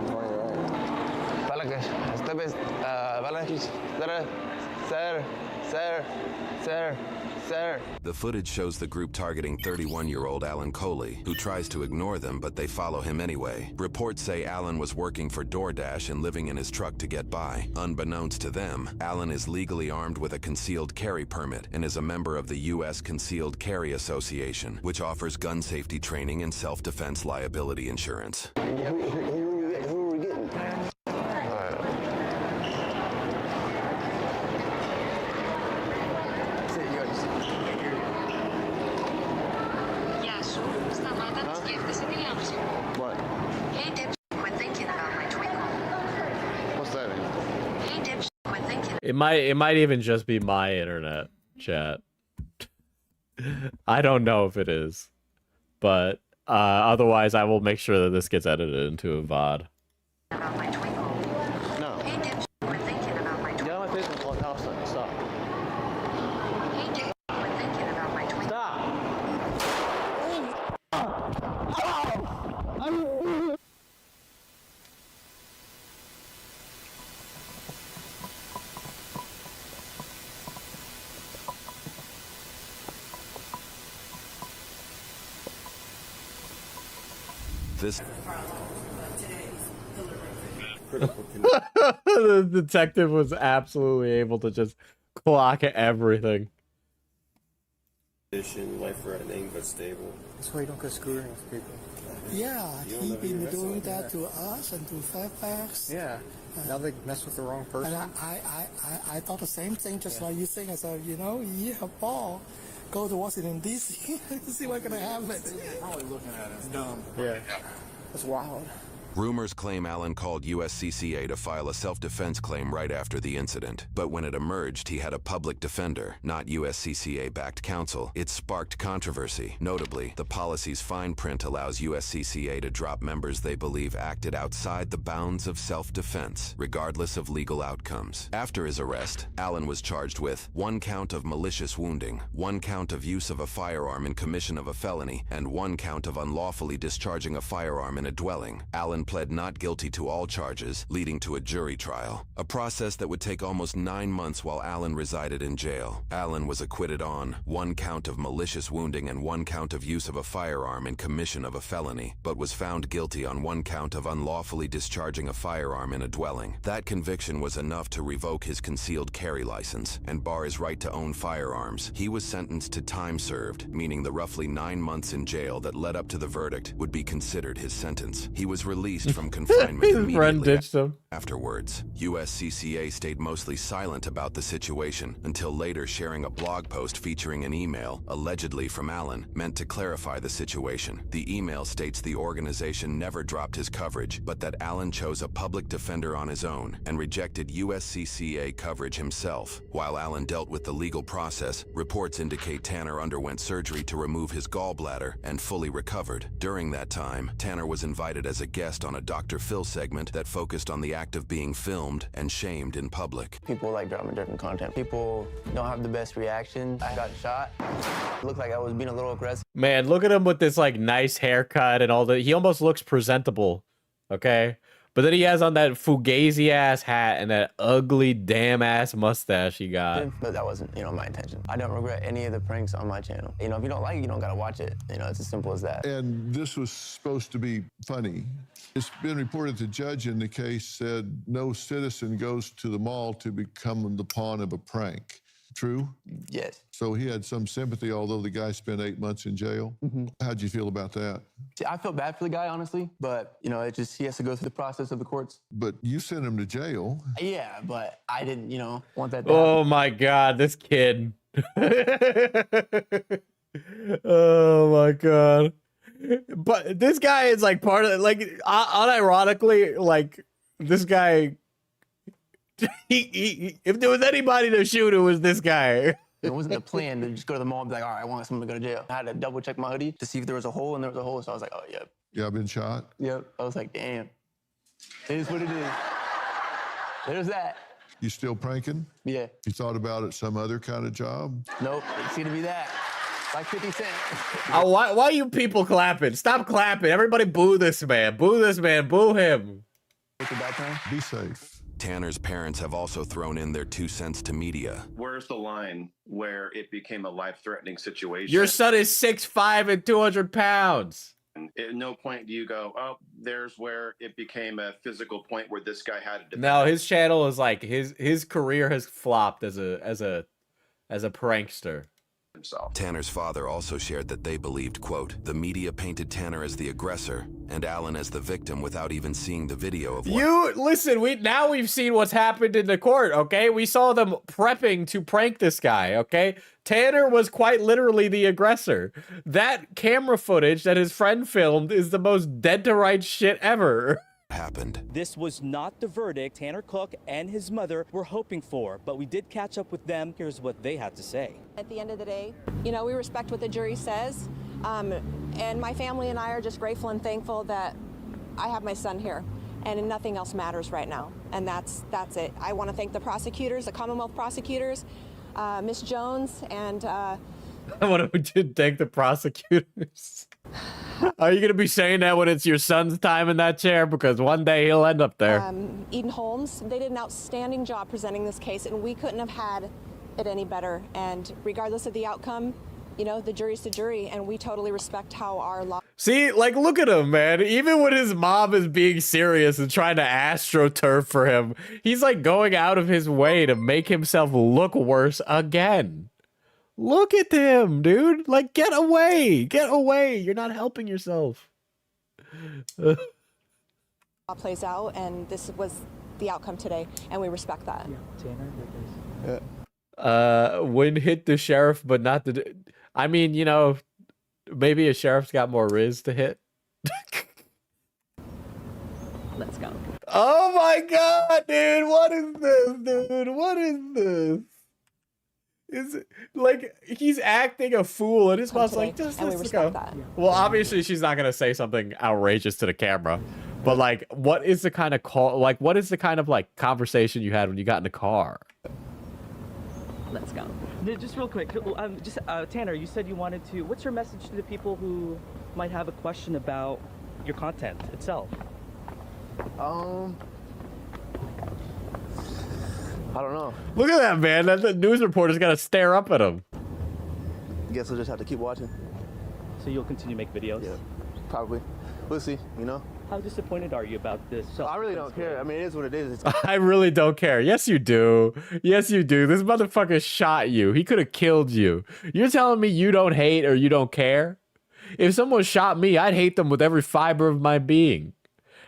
The footage shows the group targeting 31-year-old Alan Coley, who tries to ignore them, but they follow him anyway. Reports say Alan was working for DoorDash and living in his truck to get by. Unbeknownst to them, Alan is legally armed with a concealed carry permit and is a member of the U.S. Concealed Carry Association, which offers gun safety training and self-defense liability insurance. Who are we getting? What? Hey, dipshit, quit thinking about my twinkle. What's that mean? Hey, dipshit, quit thinking. It might even just be my internet chat. I don't know if it is, but otherwise I will make sure that this gets edited into a VOD. About my twinkle. No. Hey, dipshit, quit thinking about my twinkle. Get on my Facebook clubhouse. Stop. Hey, dipshit, quit thinking about my twinkle. Stop. This The detective was absolutely able to just clock everything. Life-threatening but stable. That's why you don't go screwing with people. Yeah, he been doing that to us and to Fairfax. Yeah. Now they mess with the wrong person. And I thought the same thing, just like you saying. I said, you know, yeah, Paul, go to Washington D.C. to see what's gonna happen. Probably looking at it. It's dumb. Yeah. That's wild. rumors claim Alan called USCCA to file a self-defense claim right after the incident. But when it emerged he had a public defender, not USCCA-backed counsel, it sparked controversy. Notably, the policy's fine print allows USCCA to drop members they believe acted outside the bounds of self-defense, regardless of legal outcomes. After his arrest, Alan was charged with 1 count of malicious wounding, 1 count of use of a firearm in commission of a felony, and 1 count of unlawfully discharging a firearm in a dwelling. Alan pled not guilty to all charges, leading to a jury trial, a process that would take almost 9 months while Alan resided in jail. Alan was acquitted on 1 count of malicious wounding and 1 count of use of a firearm in commission of a felony, but was found guilty on 1 count of unlawfully discharging a firearm in a dwelling. That conviction was enough to revoke his concealed carry license and bar his right to own firearms. He was sentenced to time served, meaning the roughly 9 months in jail that led up to the verdict would be considered his sentence. He was released from confinement immediately afterwards. USCCA stayed mostly silent about the situation until later sharing a blog post featuring an email, allegedly from Alan, meant to clarify the situation. The email states the organization never dropped his coverage, but that Alan chose a public defender on his own and rejected USCCA coverage himself. While Alan dealt with the legal process, reports indicate Tanner underwent surgery to remove his gallbladder and fully recovered. During that time, Tanner was invited as a guest on a Dr. Phil segment that focused on the act of being filmed and shamed in public. People like dropping different content. People don't have the best reaction. I got shot. It looked like I was being a little aggressive. Man, look at him with this like nice haircut and all that. He almost looks presentable, okay? But then he has on that fugazi ass hat and that ugly damn ass mustache he got. But that wasn't, my intention. I don't regret any of the pranks on my channel. If you don't like it, you don't gotta watch it. It's as simple as that. And this was supposed to be funny. It's been reported the judge in the case said no citizen goes to the mall to become the pawn of a prank. True? Yes. So he had some sympathy, although the guy spent 8 months in jail. How'd you feel about that? See, I felt bad for the guy, honestly, but he has to go through the process of the courts. But you sent him to jail. Yeah, but I didn't, want that to Oh happen. my God, this kid. Oh my God. But this guy is like part of unironically, like this guy. If there was anybody to shoot, it was this guy. It wasn't a plan to just go to the mall and be like, all right, I want someone to go to jail. I had to double check my hoodie to see if there was a hole, and there was a hole. So I was like, oh, yep. Yeah, I've been shot. Yep. I was like, damn. It is what it is. There's that. You still pranking? Yeah. You thought about it some other kind of job? Nope. It's gonna be that. Like 50 Cent. Why you people clapping? Stop clapping. Everybody boo this man. Boo this man. Boo him. Be safe. Tanner's parents have also thrown in their 2 cents to media. Where's the line where it became a life-threatening situation? Your son is 6'5" and 200 pounds. At no point do you go, oh, there's where it became a physical point where this guy had to. No, his channel is like his career has flopped as a prankster. Himself. Tanner's father also shared that they believed, quote, the media painted Tanner as the aggressor and Alan as the victim without even seeing the video of what— Listen, we've seen what's happened in the court, okay? We saw them prepping to prank this guy, okay? Tanner was quite literally the aggressor. That camera footage that his friend filmed is the most dead to rights shit ever. happened. This was not the verdict Tanner Cook and his mother were hoping for, but we did catch up with them. Here's what they had to say. At the end of the day, you know, we respect what the jury says, and my family and I are just grateful and thankful that I have my son here, and nothing else matters right now, and that's it. I want to thank the prosecutors, the Commonwealth prosecutors, Miss Jones, and I want to thank the prosecutors. Are you going to be saying that when it's your son's time in that chair? Because one day he'll end up there. Eden Holmes. They did an outstanding job presenting this case, and we couldn't have had it any better. And regardless of the outcome, you know, the jury's the jury, and we totally respect how our law. See, like, look at him, man. Even when his mom is being serious and trying to astroturf for him, he's like going out of his way to make himself look worse again. Look at him, dude. Like, get away. Get away. You're not helping yourself. Plays out, and this was the outcome today, and we respect that. Yeah, Tanner. Win hit the sheriff, but not the... I mean, you know, maybe a sheriff's got more riz to hit. Let's go. Oh my god, dude. What is this, dude? What is this? Is it, like, he's acting a fool, and his mom's like, just let's go. Well, obviously, she's not gonna say something outrageous to the camera, but like, what is the kind of call? Like, what is the kind of like conversation you had when you got in the car? Let's go. Just real quick, Tanner, you said you wanted to. What's your message to the people who might have a question about your content itself? I don't know. Look at that, man. That the news reporter's got to stare up at him. Guess we'll just have to keep watching. So you'll continue to make videos? Yeah, probably. We'll see, you know? How disappointed are you about this? I really don't care. I mean, it is what it is. I really don't care. Yes, you do. Yes, you do. This motherfucker shot you. He could have killed you. You're telling me you don't hate or you don't care? If someone shot me, I'd hate them with every fiber of my being.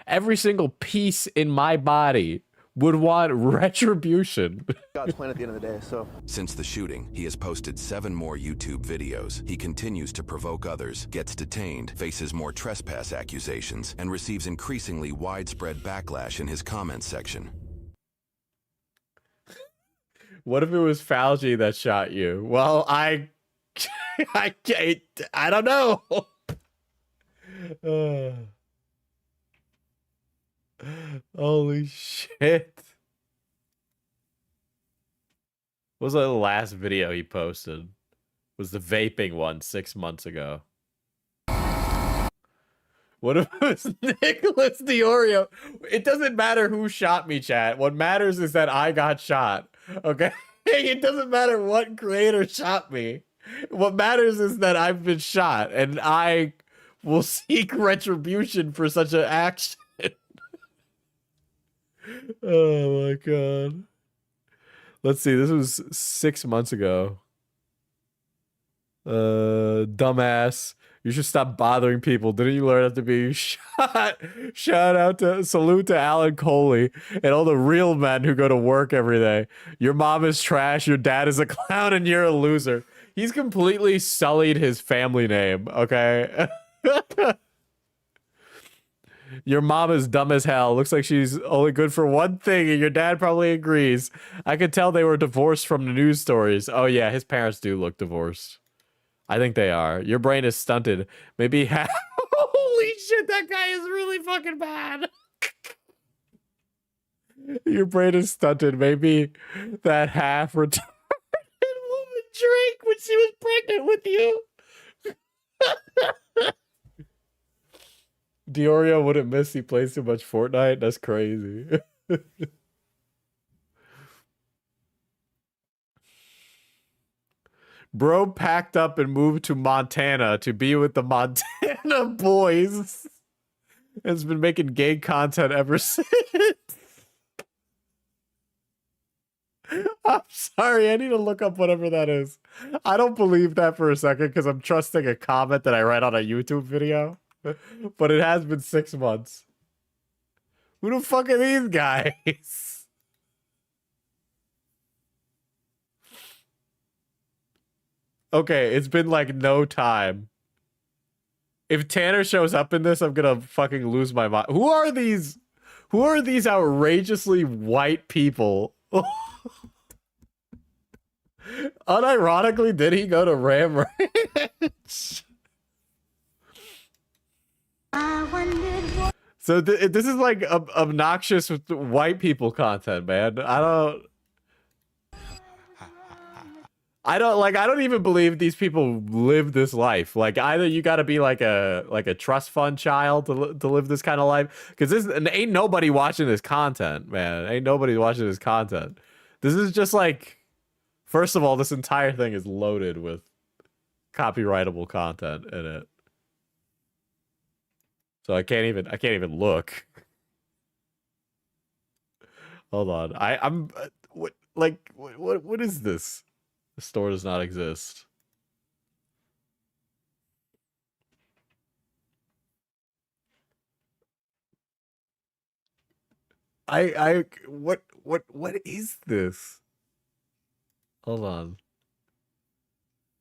Every single piece in my body would want retribution. God's plan at the end of the day, so. Since the shooting, he has posted 7 more YouTube videos. He continues to provoke others, gets detained, faces more trespass accusations, and receives increasingly widespread backlash in his comments section. What if it was Fauci that shot you? Well, I don't know. Holy shit. What was the last video he posted? It was the vaping one 6 months ago. What if it was Nicholas Diorio? It doesn't matter who shot me, chat. What matters is that I got shot. Okay? It doesn't matter what creator shot me. What matters is that I've been shot, and I will seek retribution for such an action. Oh my god. Let's see, this was 6 months ago. Dumbass. You should stop bothering people. Didn't you learn not to be shot? Salute to Alan Coley and all the real men who go to work every day. Your mom is trash, your dad is a clown, and you're a loser. He's completely sullied his family name, okay? Your mom is dumb as hell. Looks like she's only good for one thing, and your dad probably agrees. I could tell they were divorced from the news stories. Oh yeah, his parents do look divorced. I think they are. Your brain is stunted. Maybe half... Holy shit, that guy is really fucking bad. Your brain is stunted. Maybe that half retarded woman drank when she was pregnant with you. Diorio wouldn't miss. He plays too much Fortnite. That's crazy. Bro packed up and moved to Montana to be with the Montana boys. Has been making gay content ever since. I'm sorry, I need to look up whatever that is. I don't believe that for a second because I'm trusting a comment that I read on a YouTube video. But it has been 6 months. Who the fuck are these guys? Okay, it's been like no time. If Tanner shows up in this, I'm gonna fucking lose my mind. Who are these? Who are these outrageously white people? Unironically, did he go to Ram Ranch? So this is like obnoxious with white people content, man. I don't even believe these people live this life. Like, either you got to be like a trust fund child to live this kind of life, because this ain't nobody watching this content, man. Ain't nobody watching this content. This is just like, first of all, this entire thing is loaded with copyrightable content in it. So I can't even look. Hold on. I'm what is this? The store does not exist. What is this? Hold on.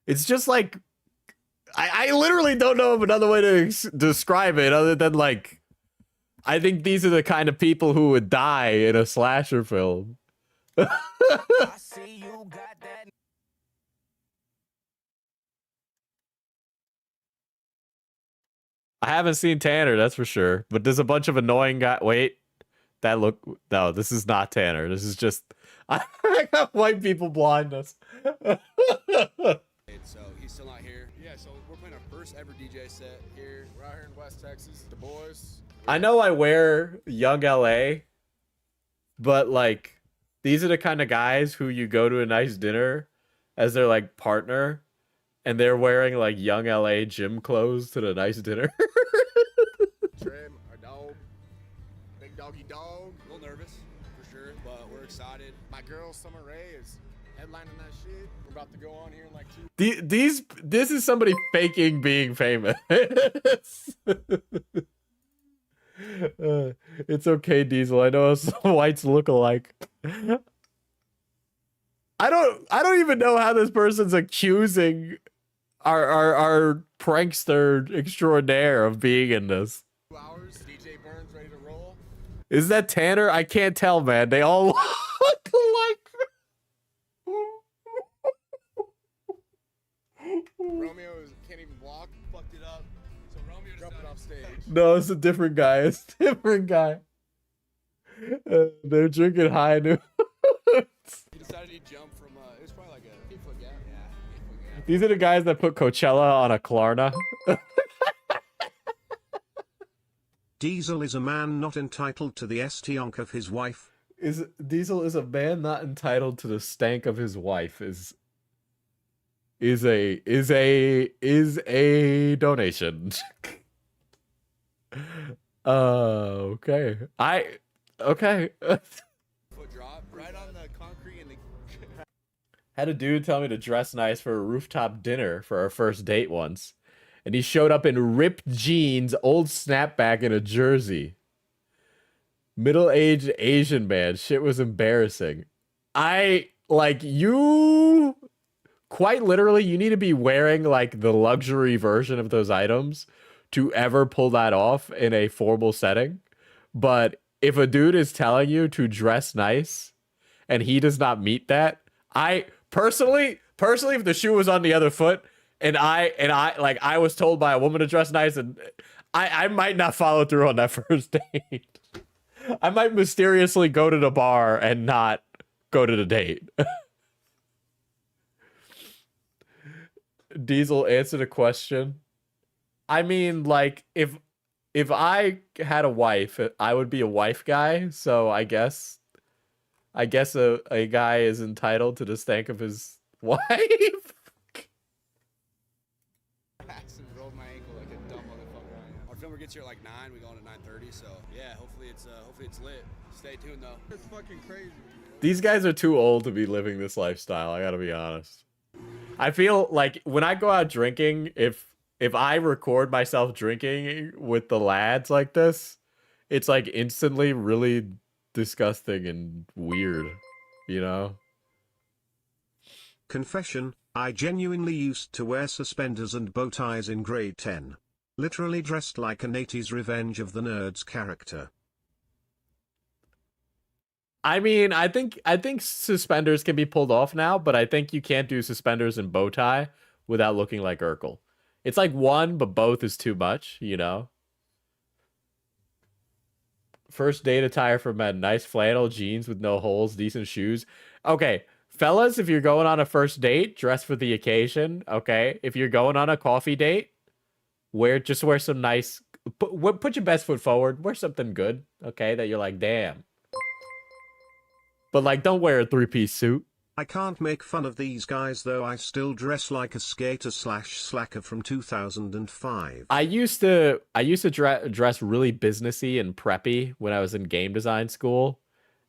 It's just like, I literally don't know of another way to describe it other than like, I think these are the kind of people who would die in a slasher film. I haven't seen Tanner, that's for sure. But there's a bunch of annoying guys. Wait, no, this is not Tanner. This is just, I got white people blind us. So he's still not here. Yeah, so we're playing our first ever DJ set here. We're out here in West Texas. The boys. I know I wear Young LA, but like, these are the kind of guys who you go to a nice dinner as their like partner, and they're wearing like Young LA gym clothes to the nice dinner. Trim, our dog, big doggy dog. A little nervous for sure, but we're excited. My girl Summer Rae is headlining that shit. We're about to go on here in like 2. This is somebody faking being famous. It's okay, Diesel. I know us whites look alike. I don't even know how this person's accusing our prankster extraordinaire of being in this. 2 hours. DJ Burns ready to roll. Is that Tanner? I can't tell, man. They all look alike. Romeo can't even walk. Fucked it up. So Romeo just jumping off stage. No, it's a different guy. It's a different guy. They're drinking high noon. He decided he'd jump from, it was probably like a 8-foot gap. Yeah, 8-foot gap. These are the guys that put Coachella on a Klarna. Diesel is a man not entitled to the stonk of his wife. Diesel is a man not entitled to the stank of his wife. Is a donation. Okay. Okay. Foot drop right on the concrete and the Had a dude tell me to dress nice for a rooftop dinner for our first date once, and he showed up in ripped jeans, old snapback, and a jersey. Middle-aged Asian man. Shit was embarrassing. You quite literally, you need to be wearing like the luxury version of those items to ever pull that off in a formal setting. But if a dude is telling you to dress nice and he does not meet that, I personally, if the shoe was on the other foot and I was told by a woman to dress nice, and I might not follow through on that first date. I might mysteriously go to the bar and not go to the date. Diesel, answer the question. I mean, like, if I had a wife, I would be a wife guy. So I guess a guy is entitled to the stank of his wife. And rolled my ankle like a dumb motherfucker I am. Our filmer gets here at like 9. We go on at 9:30. So yeah, hopefully it's lit. Stay tuned though. It's fucking crazy. These guys are too old to be living this lifestyle. I gotta be honest. I feel like when I go out drinking, if I record myself drinking with the lads like this, it's like instantly really disgusting and weird, you know? Confession, I genuinely used to wear suspenders and bow ties in grade 10. Literally dressed like an 80s Revenge of the Nerds character. I mean, I think suspenders can be pulled off now, but I think you can't do suspenders and bow tie without looking like Urkel. It's like one, but both is too much, you know? First date attire for men. Nice flannel, jeans with no holes, decent shoes. Okay, fellas, if you're going on a first date, dress for the occasion, okay? If you're going on a coffee date, wear some nice... Put your best foot forward. Wear something good, okay? That you're like, damn. But, like, don't wear a three-piece suit. I can't make fun of these guys though. I still dress like a skater / slacker from 2005. I used to dress really businessy and preppy when I was in game design school,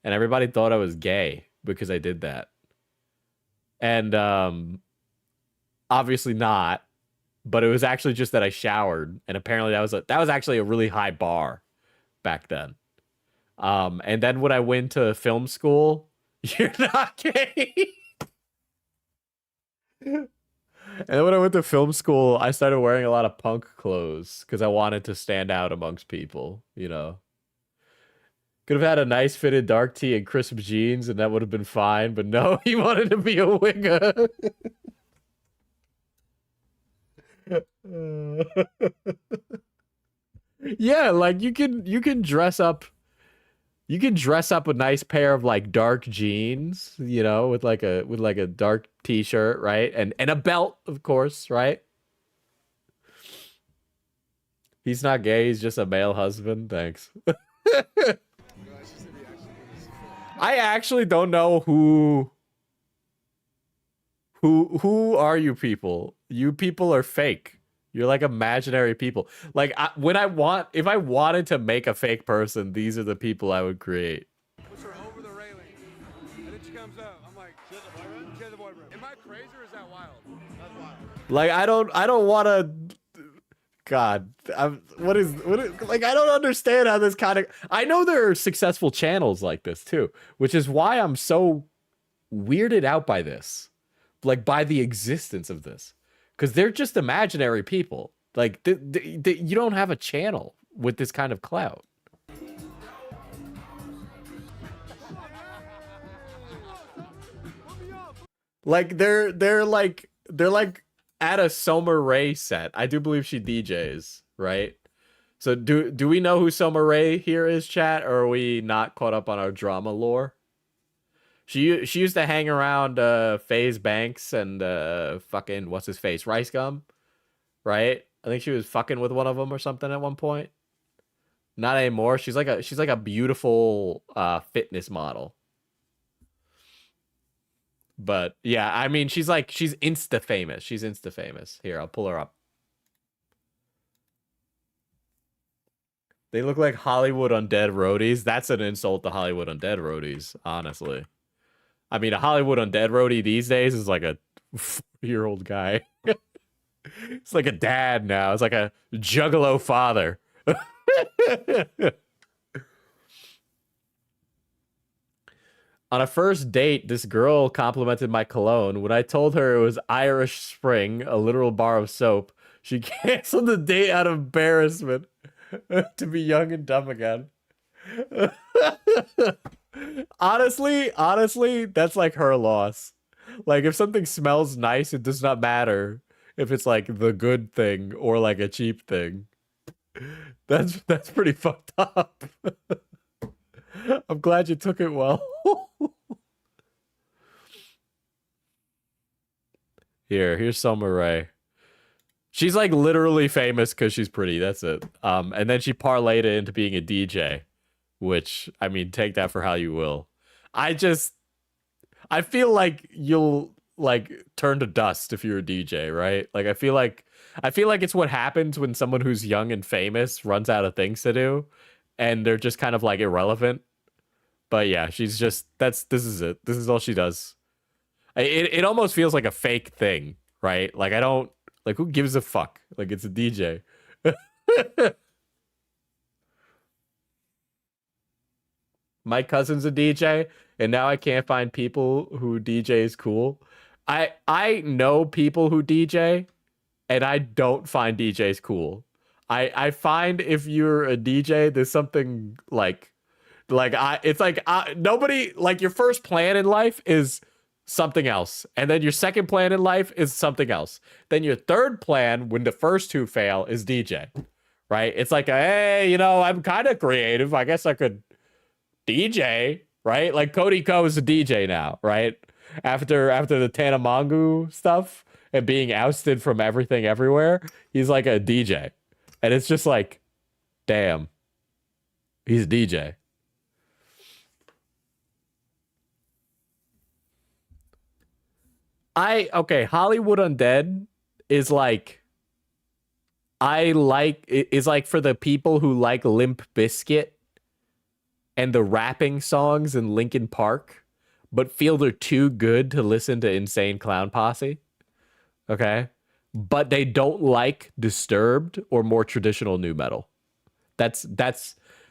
and everybody thought I was gay because I did that. And obviously not, but it was actually just that I showered, and apparently that was actually a really high bar back then. And then when I went to film school, you're not gay. And then when I went to film school, I started wearing a lot of punk clothes because I wanted to stand out amongst people, you know. Could have had a nice fitted dark tee and crisp jeans, and that would have been fine. But no, he wanted to be a winger. Yeah, like you can dress up. You can dress up a nice pair of like dark jeans, you know, with like a dark t-shirt, right? And a belt, of course, right? He's not gay, he's just a male husband. Thanks. I actually don't know who are you people? You people are fake. You're like imaginary people. Like if I wanted to make a fake person, these are the people I would create. Push her over the railing, and then she comes up. I'm like, she has a boyfriend? She has a boyfriend. Am I crazy or is that wild? That's wild. Like I don't want to. God, what is like? I don't understand how this kind of. I know there are successful channels like this too, which is why I'm so weirded out by this, like by the existence of this. Because they're just imaginary people. Like, you don't have a channel with this kind of clout. Like, they're like at a Summer Rae set. I do believe she DJs, right? So do we know who Summer Rae here is, chat? Or are we not caught up on our drama lore? She used to hang around FaZe Banks and fucking what's his face, Rice Gum, right? I think she was fucking with one of them or something at one point. Not anymore. She's like a beautiful fitness model. But yeah, I mean she's insta famous. She's insta famous. Here, I'll pull her up. They look like Hollywood Undead roadies. That's an insult to Hollywood Undead roadies, honestly. I mean, a Hollywood Undead roadie these days is like a 4-year-old guy. It's like a dad now. It's like a juggalo father. On a first date, this girl complimented my cologne. When I told her it was Irish Spring, a literal bar of soap, she canceled the date out of embarrassment to be young and dumb again. Honestly, that's like her loss. Like if something smells nice, it does not matter if it's like the good thing or like a cheap thing. That's pretty fucked up. I'm glad you took it well. Here's Summer Rae. She's like literally famous because she's pretty. That's it. And then she parlayed it into being a DJ, which I mean, take that for how you will. I feel like you'll like turn to dust if you're a DJ, right? Like I feel like it's what happens when someone who's young and famous runs out of things to do, and they're just kind of like irrelevant. But yeah, she's just this is it. This is all she does. It almost feels like a fake thing, right? Like I don't like who gives a fuck? Like it's a DJ. My cousin's a DJ, and now I can't find people who DJ is cool. I know people who DJ, and I don't find DJs cool. I find if you're a DJ, there's something like nobody like your first plan in life is something else, and then your second plan in life is something else. Then your third plan, when the first two fail, is DJ. Right? It's like, hey, you know, I'm kind of creative. I guess I could DJ, right? Like Cody Ko is a DJ now, right? After the Tanamangu stuff and being ousted from everything everywhere, he's like a DJ. And it's just like, damn. He's a DJ. Hollywood Undead is like is like for the people who like Limp Bizkit and the rapping songs in Linkin Park, but feel they're too good to listen to Insane Clown Posse. Okay? But they don't like Disturbed or more traditional nu metal. That's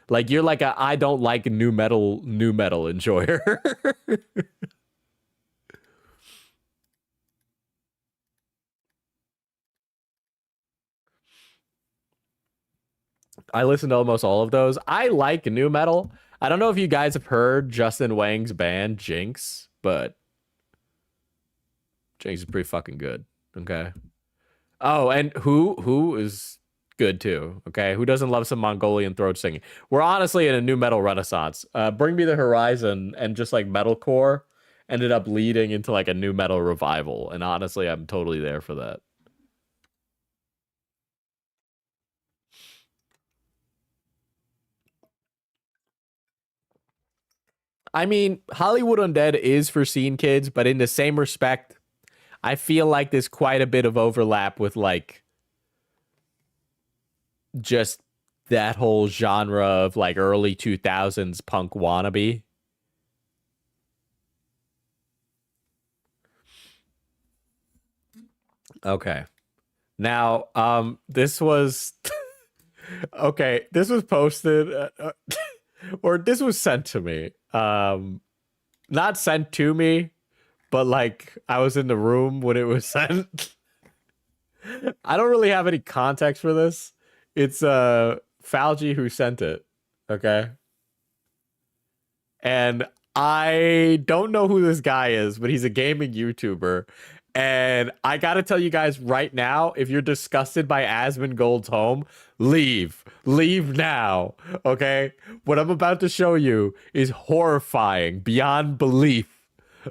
like you're like I don't like nu metal enjoyer. I listen to almost all of those. I like nu metal. I don't know if you guys have heard Justin Wang's band Jinx, but Jinx is pretty fucking good. Okay. Oh, and who is good too. Okay. Who doesn't love some Mongolian throat singing? We're honestly in a nu metal renaissance. Bring Me the Horizon and just like metalcore ended up leading into like a nu metal revival. And honestly, I'm totally there for that. I mean, Hollywood Undead is for scene kids, but in the same respect, I feel like there's quite a bit of overlap with like just that whole genre of like early 2000s punk wannabe. Okay. Now, this was okay, this was posted or this was sent to me. Not sent to me, but like I was in the room when it was sent. I don't really have any context for this. It's Falgi who sent it. Okay. And I don't know who this guy is, but he's a gaming YouTuber. And I gotta tell you guys right now, if you're disgusted by Asmongold's home, leave. Leave now. Okay? What I'm about to show you is horrifying beyond belief.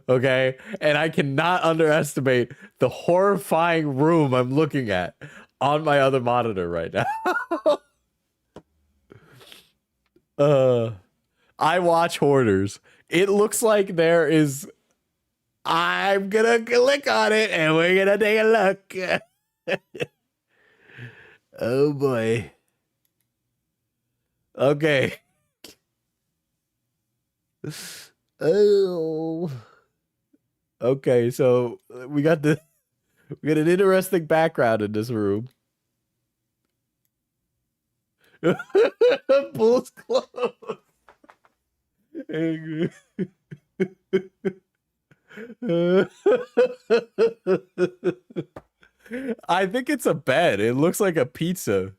Okay? And I cannot underestimate the horrifying room I'm looking at on my other monitor right now. I watch Hoarders. It looks like there is... I'm gonna click on it and we're gonna take a look. Oh boy. Okay. Oh. Okay, so we got an interesting background in this room. Bulls clothes. I think it's a bed. It looks like a pizza.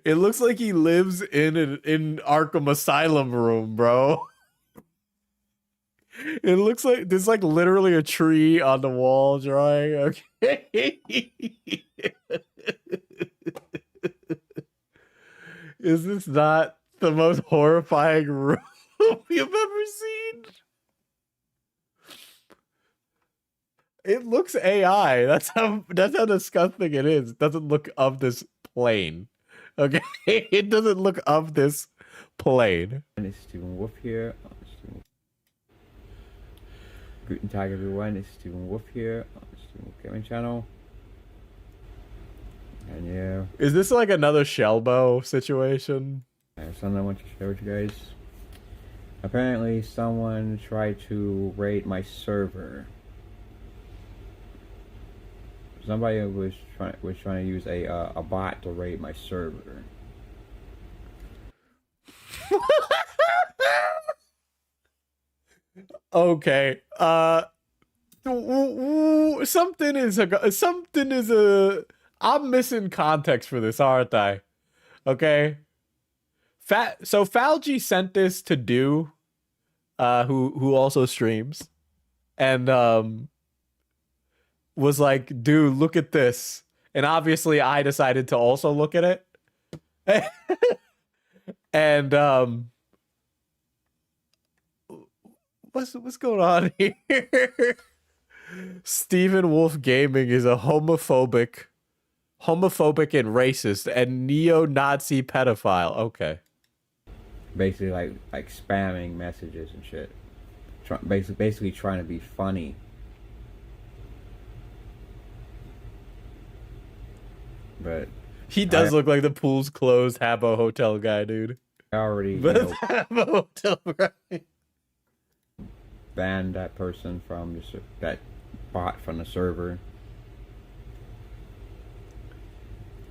It looks like he lives in Arkham Asylum room, bro. It looks like there's like literally a tree on the wall drawing. Okay. Is this not the most horrifying room you've ever seen? It looks AI. That's how disgusting it is. It doesn't look of this plane. Okay, it doesn't look of this plane. And it's Stephen Wolf here. Guten Tag everyone, it's Stephen Wolf here on the Stephen Wolf Gaming channel. And yeah. Is this like another Shellbow situation? I have something I want to share with you guys. Apparently someone tried to raid my server. Somebody was trying to use a bot to raid my server. Okay. Something is a. I'm missing context for this, aren't I? Okay. So Falgi sent this to Do, who also streams, and was like, "Dude, look at this." And obviously, I decided to also look at it, and What's going on here? Stephen Wolf Gaming is a homophobic and racist and neo-Nazi pedophile. Okay. Basically, like spamming messages and shit. Basically trying to be funny. But he does look like the pool's closed Habbo Hotel guy, dude. I already Habbo Hotel, right? Banned that person from that bot from the server.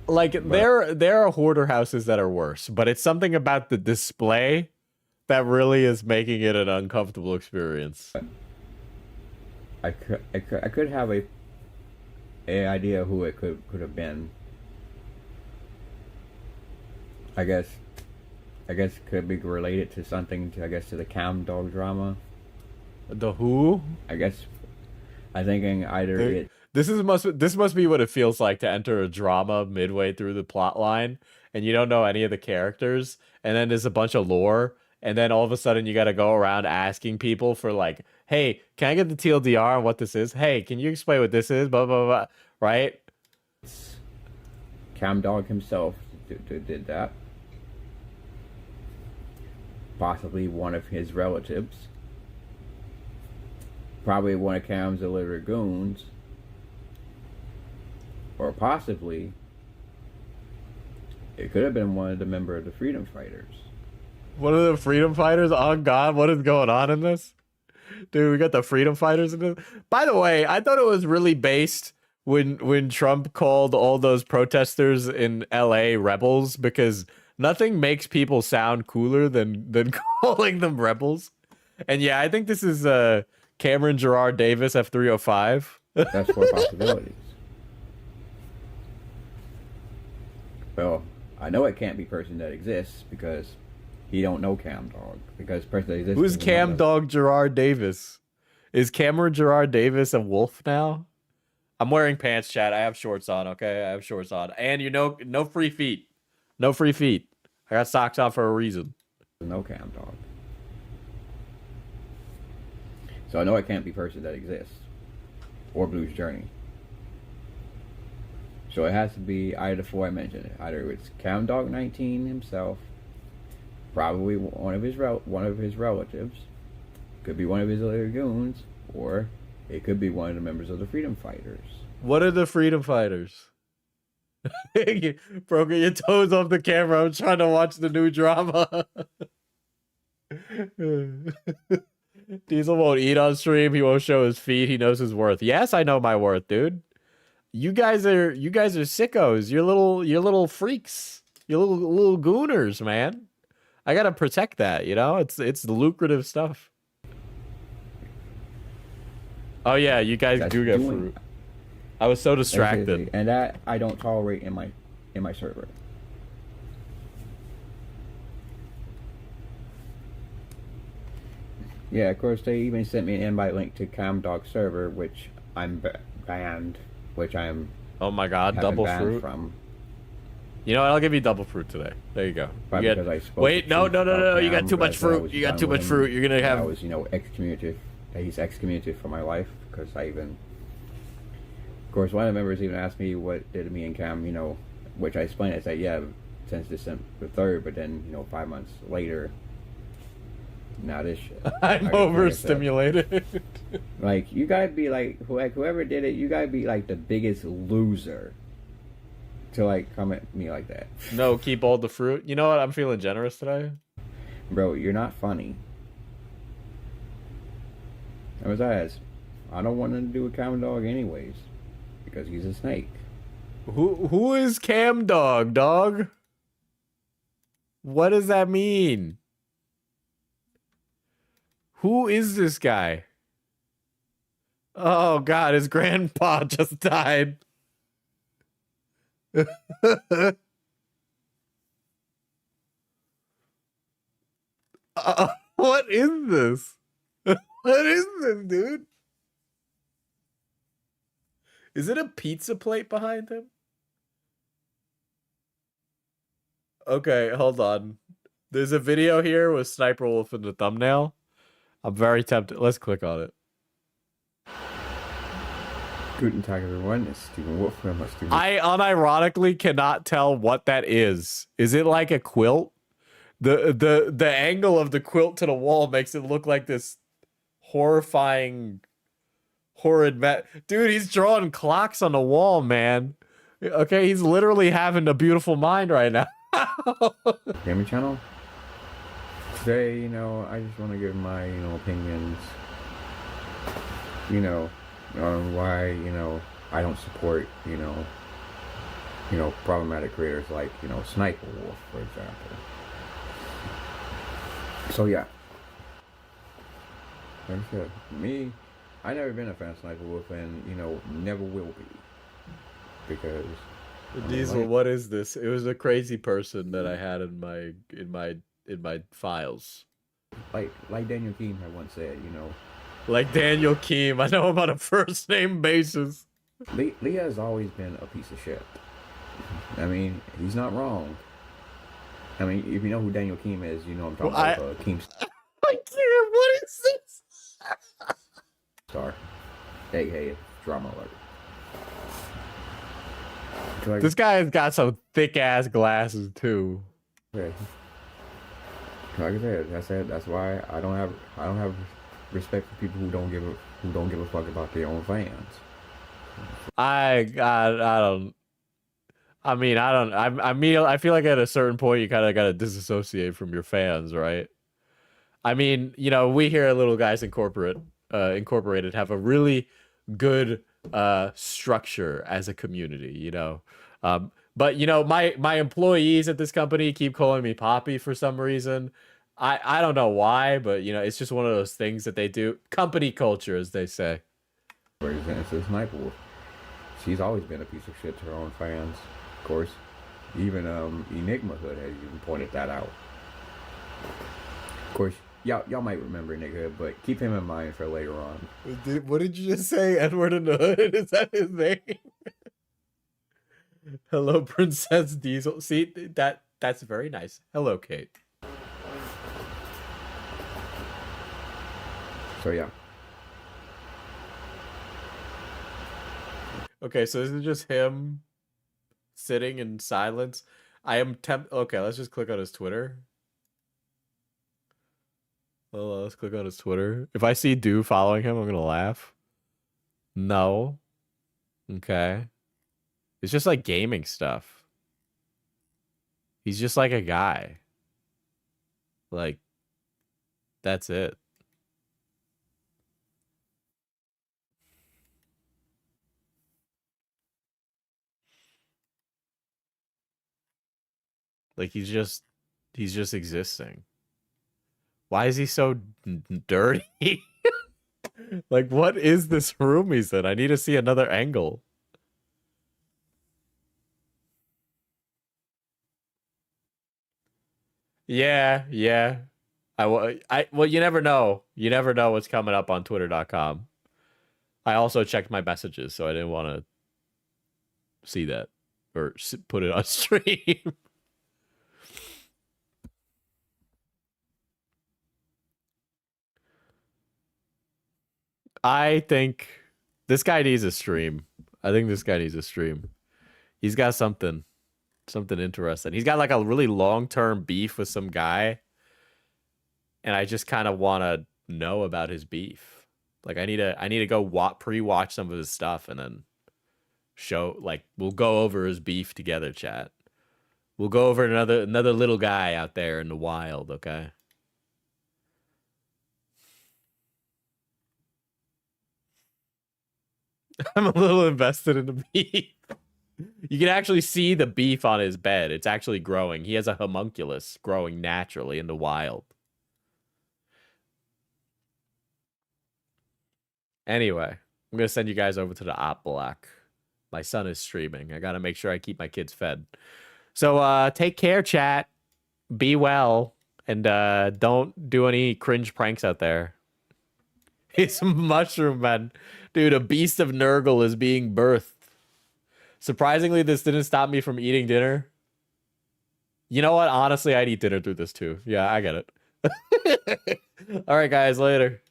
Like there are hoarder houses that are worse, but it's something about the display that really is making it an uncomfortable experience. I could have a idea who it could have been. I guess it could be related to something to the Cam Dog drama. The who? I guess I'm thinking either this must be what it feels like to enter a drama midway through the plot line and you don't know any of the characters, and then there's a bunch of lore, and then all of a sudden you got to go around asking people for like, hey, can I get the TLDR on what this is? Hey, can you explain what this is? Blah blah blah. Right? Cam Dog himself did that. Possibly one of his relatives. Probably one of Cam's illegal goons. Or possibly, it could have been one of the members of the Freedom Fighters. One of the Freedom Fighters? Oh God, what is going on in this? Dude, we got the Freedom Fighters in this. By the way, I thought it was really based when Trump called all those protesters in LA rebels, because nothing makes people sound cooler than calling them rebels. And yeah, I think this is Cameron Gerard Davis F305. That's four possibilities. Well, I know it can't be person that exists because he don't know Cam Dog. Because person that exists. Who's Cam Dog Gerard Davis? Is Cameron Gerard Davis a wolf now? I'm wearing pants, chat. I have shorts on, okay? I have shorts on. And you know, no free feet. No free feet. I got socks on for a reason. No Cam Dog. So I know it can't be person that exists. Or Blue's Journey. So it has to be either the four I mentioned. Either it's Cam Dog 19 himself, probably one of his relatives, could be one of his other goons, or it could be one of the members of the Freedom Fighters. What are the Freedom Fighters? Bro, get your toes off the camera. I'm trying to watch the new drama. Diesel won't eat on stream. He won't show his feet. He knows his worth. Yes, I know my worth, dude. You guys are sickos. You're little freaks. You're little gooners, man. I gotta protect that, you know? It's lucrative stuff. Oh yeah, you guys do get fruit. I was so distracted. And that I don't tolerate in my server. Yeah, of course they even sent me an invite link to CamDog server, which I'm banned, which I'm oh my god, double fruit from. You know what? I'll give you double fruit today. There you go. You get, wait, no. You got too much fruit. You got too much fruit. You're gonna have. I was, excommunicated. He's excommunicated from my life because I even course, one of the members even asked me what did me and Cam, which I explained. I said, yeah, since December 3rd, but then 5 months later, now this shit. I'm overstimulated. Like, you gotta be like whoever did it. You gotta be like the biggest loser to like come at me like that. No, keep all the fruit. You know what? I'm feeling generous today. Bro, you're not funny. And besides, I don't want him to do a Cam Dog anyways, because he's a snake. Who is Cam Dog? What does that mean? Who is this guy? Oh God, his grandpa just died. What is this? What is this, dude? Is it a pizza plate behind him? Okay, hold on. There's a video here with Sniper Wolf in the thumbnail. I'm very tempted. Let's click on it. Guten Tag, everyone. It's Stephen Wolf from I unironically cannot tell what that is. Is it like a quilt? The angle of the quilt to the wall makes it look like this horrifying, horrid dude. He's drawing clocks on the wall, man. Okay, he's literally having a beautiful mind right now. Gaming channel. Today, I just want to give my, opinions, on why, I don't support, problematic creators like, Sniper Wolf, for example. So yeah. Like I said, me, I never been a fan of Sniper Wolf, and, never will be. Because Diesel, what is this? It was a crazy person that I had in my files. Like Daniel Keem had once said, Like Daniel Keem, I know him on a first name basis. Lee has always been a piece of shit. I mean, he's not wrong. I mean, if you know who Daniel Keem is, you know I'm talking about Keem. I can't. What is this? Star. Hey, drama alert. This guy's got some thick ass glasses too. Okay. Like I said, that's why I don't have respect for people who don't give a fuck about their own fans. I feel like at a certain point you kind of got to disassociate from your fans, right? I mean, we here at Little Guys Incorporated have a really good structure as a community, but my employees at this company keep calling me Poppy for some reason. I don't know why, but it's just one of those things that they do. Company culture, as they say. For example, Sniper Wolf. She's always been a piece of shit to her own fans. Of course, even Enigma Hood has even pointed that out. Of course, y'all might remember Enigma Hood, but keep him in mind for later on. What did you just say? Edward in the Hood? Is that his name? Hello, Princess Diesel. See, that's very nice. Hello, Kate. So yeah. Okay, so this is just him sitting in silence. I am okay, let's just click on his Twitter. Well, let's click on his Twitter. If I see Do following him, I'm gonna laugh. No. Okay. It's just like gaming stuff. He's just like a guy. Like, that's it. Like he's just existing. Why is he so dirty? Like, what is this room he's in? I need to see another angle. Yeah. Well, you never know. You never know what's coming up on Twitter.com. I also checked my messages, so I didn't want to see that or put it on stream. I think this guy needs a stream. I think this guy needs a stream. He's got something interesting. He's got like a really long-term beef with some guy. And I just kind of want to know about his beef. Like I need to go pre-watch some of his stuff and then show, like, we'll go over his beef together, chat. We'll go over another little guy out there in the wild, okay? I'm a little invested in the beef. You can actually see the beef on his bed. It's actually growing. He has a homunculus growing naturally in the wild. Anyway, I'm going to send you guys over to the op block. My son is streaming. I got to make sure I keep my kids fed. So take care, chat. Be well. And don't do any cringe pranks out there. It's mushroom man. Dude, a beast of Nurgle is being birthed. Surprisingly, this didn't stop me from eating dinner. You know what? Honestly, I'd eat dinner through this too. Yeah, I get it. All right, guys. Later.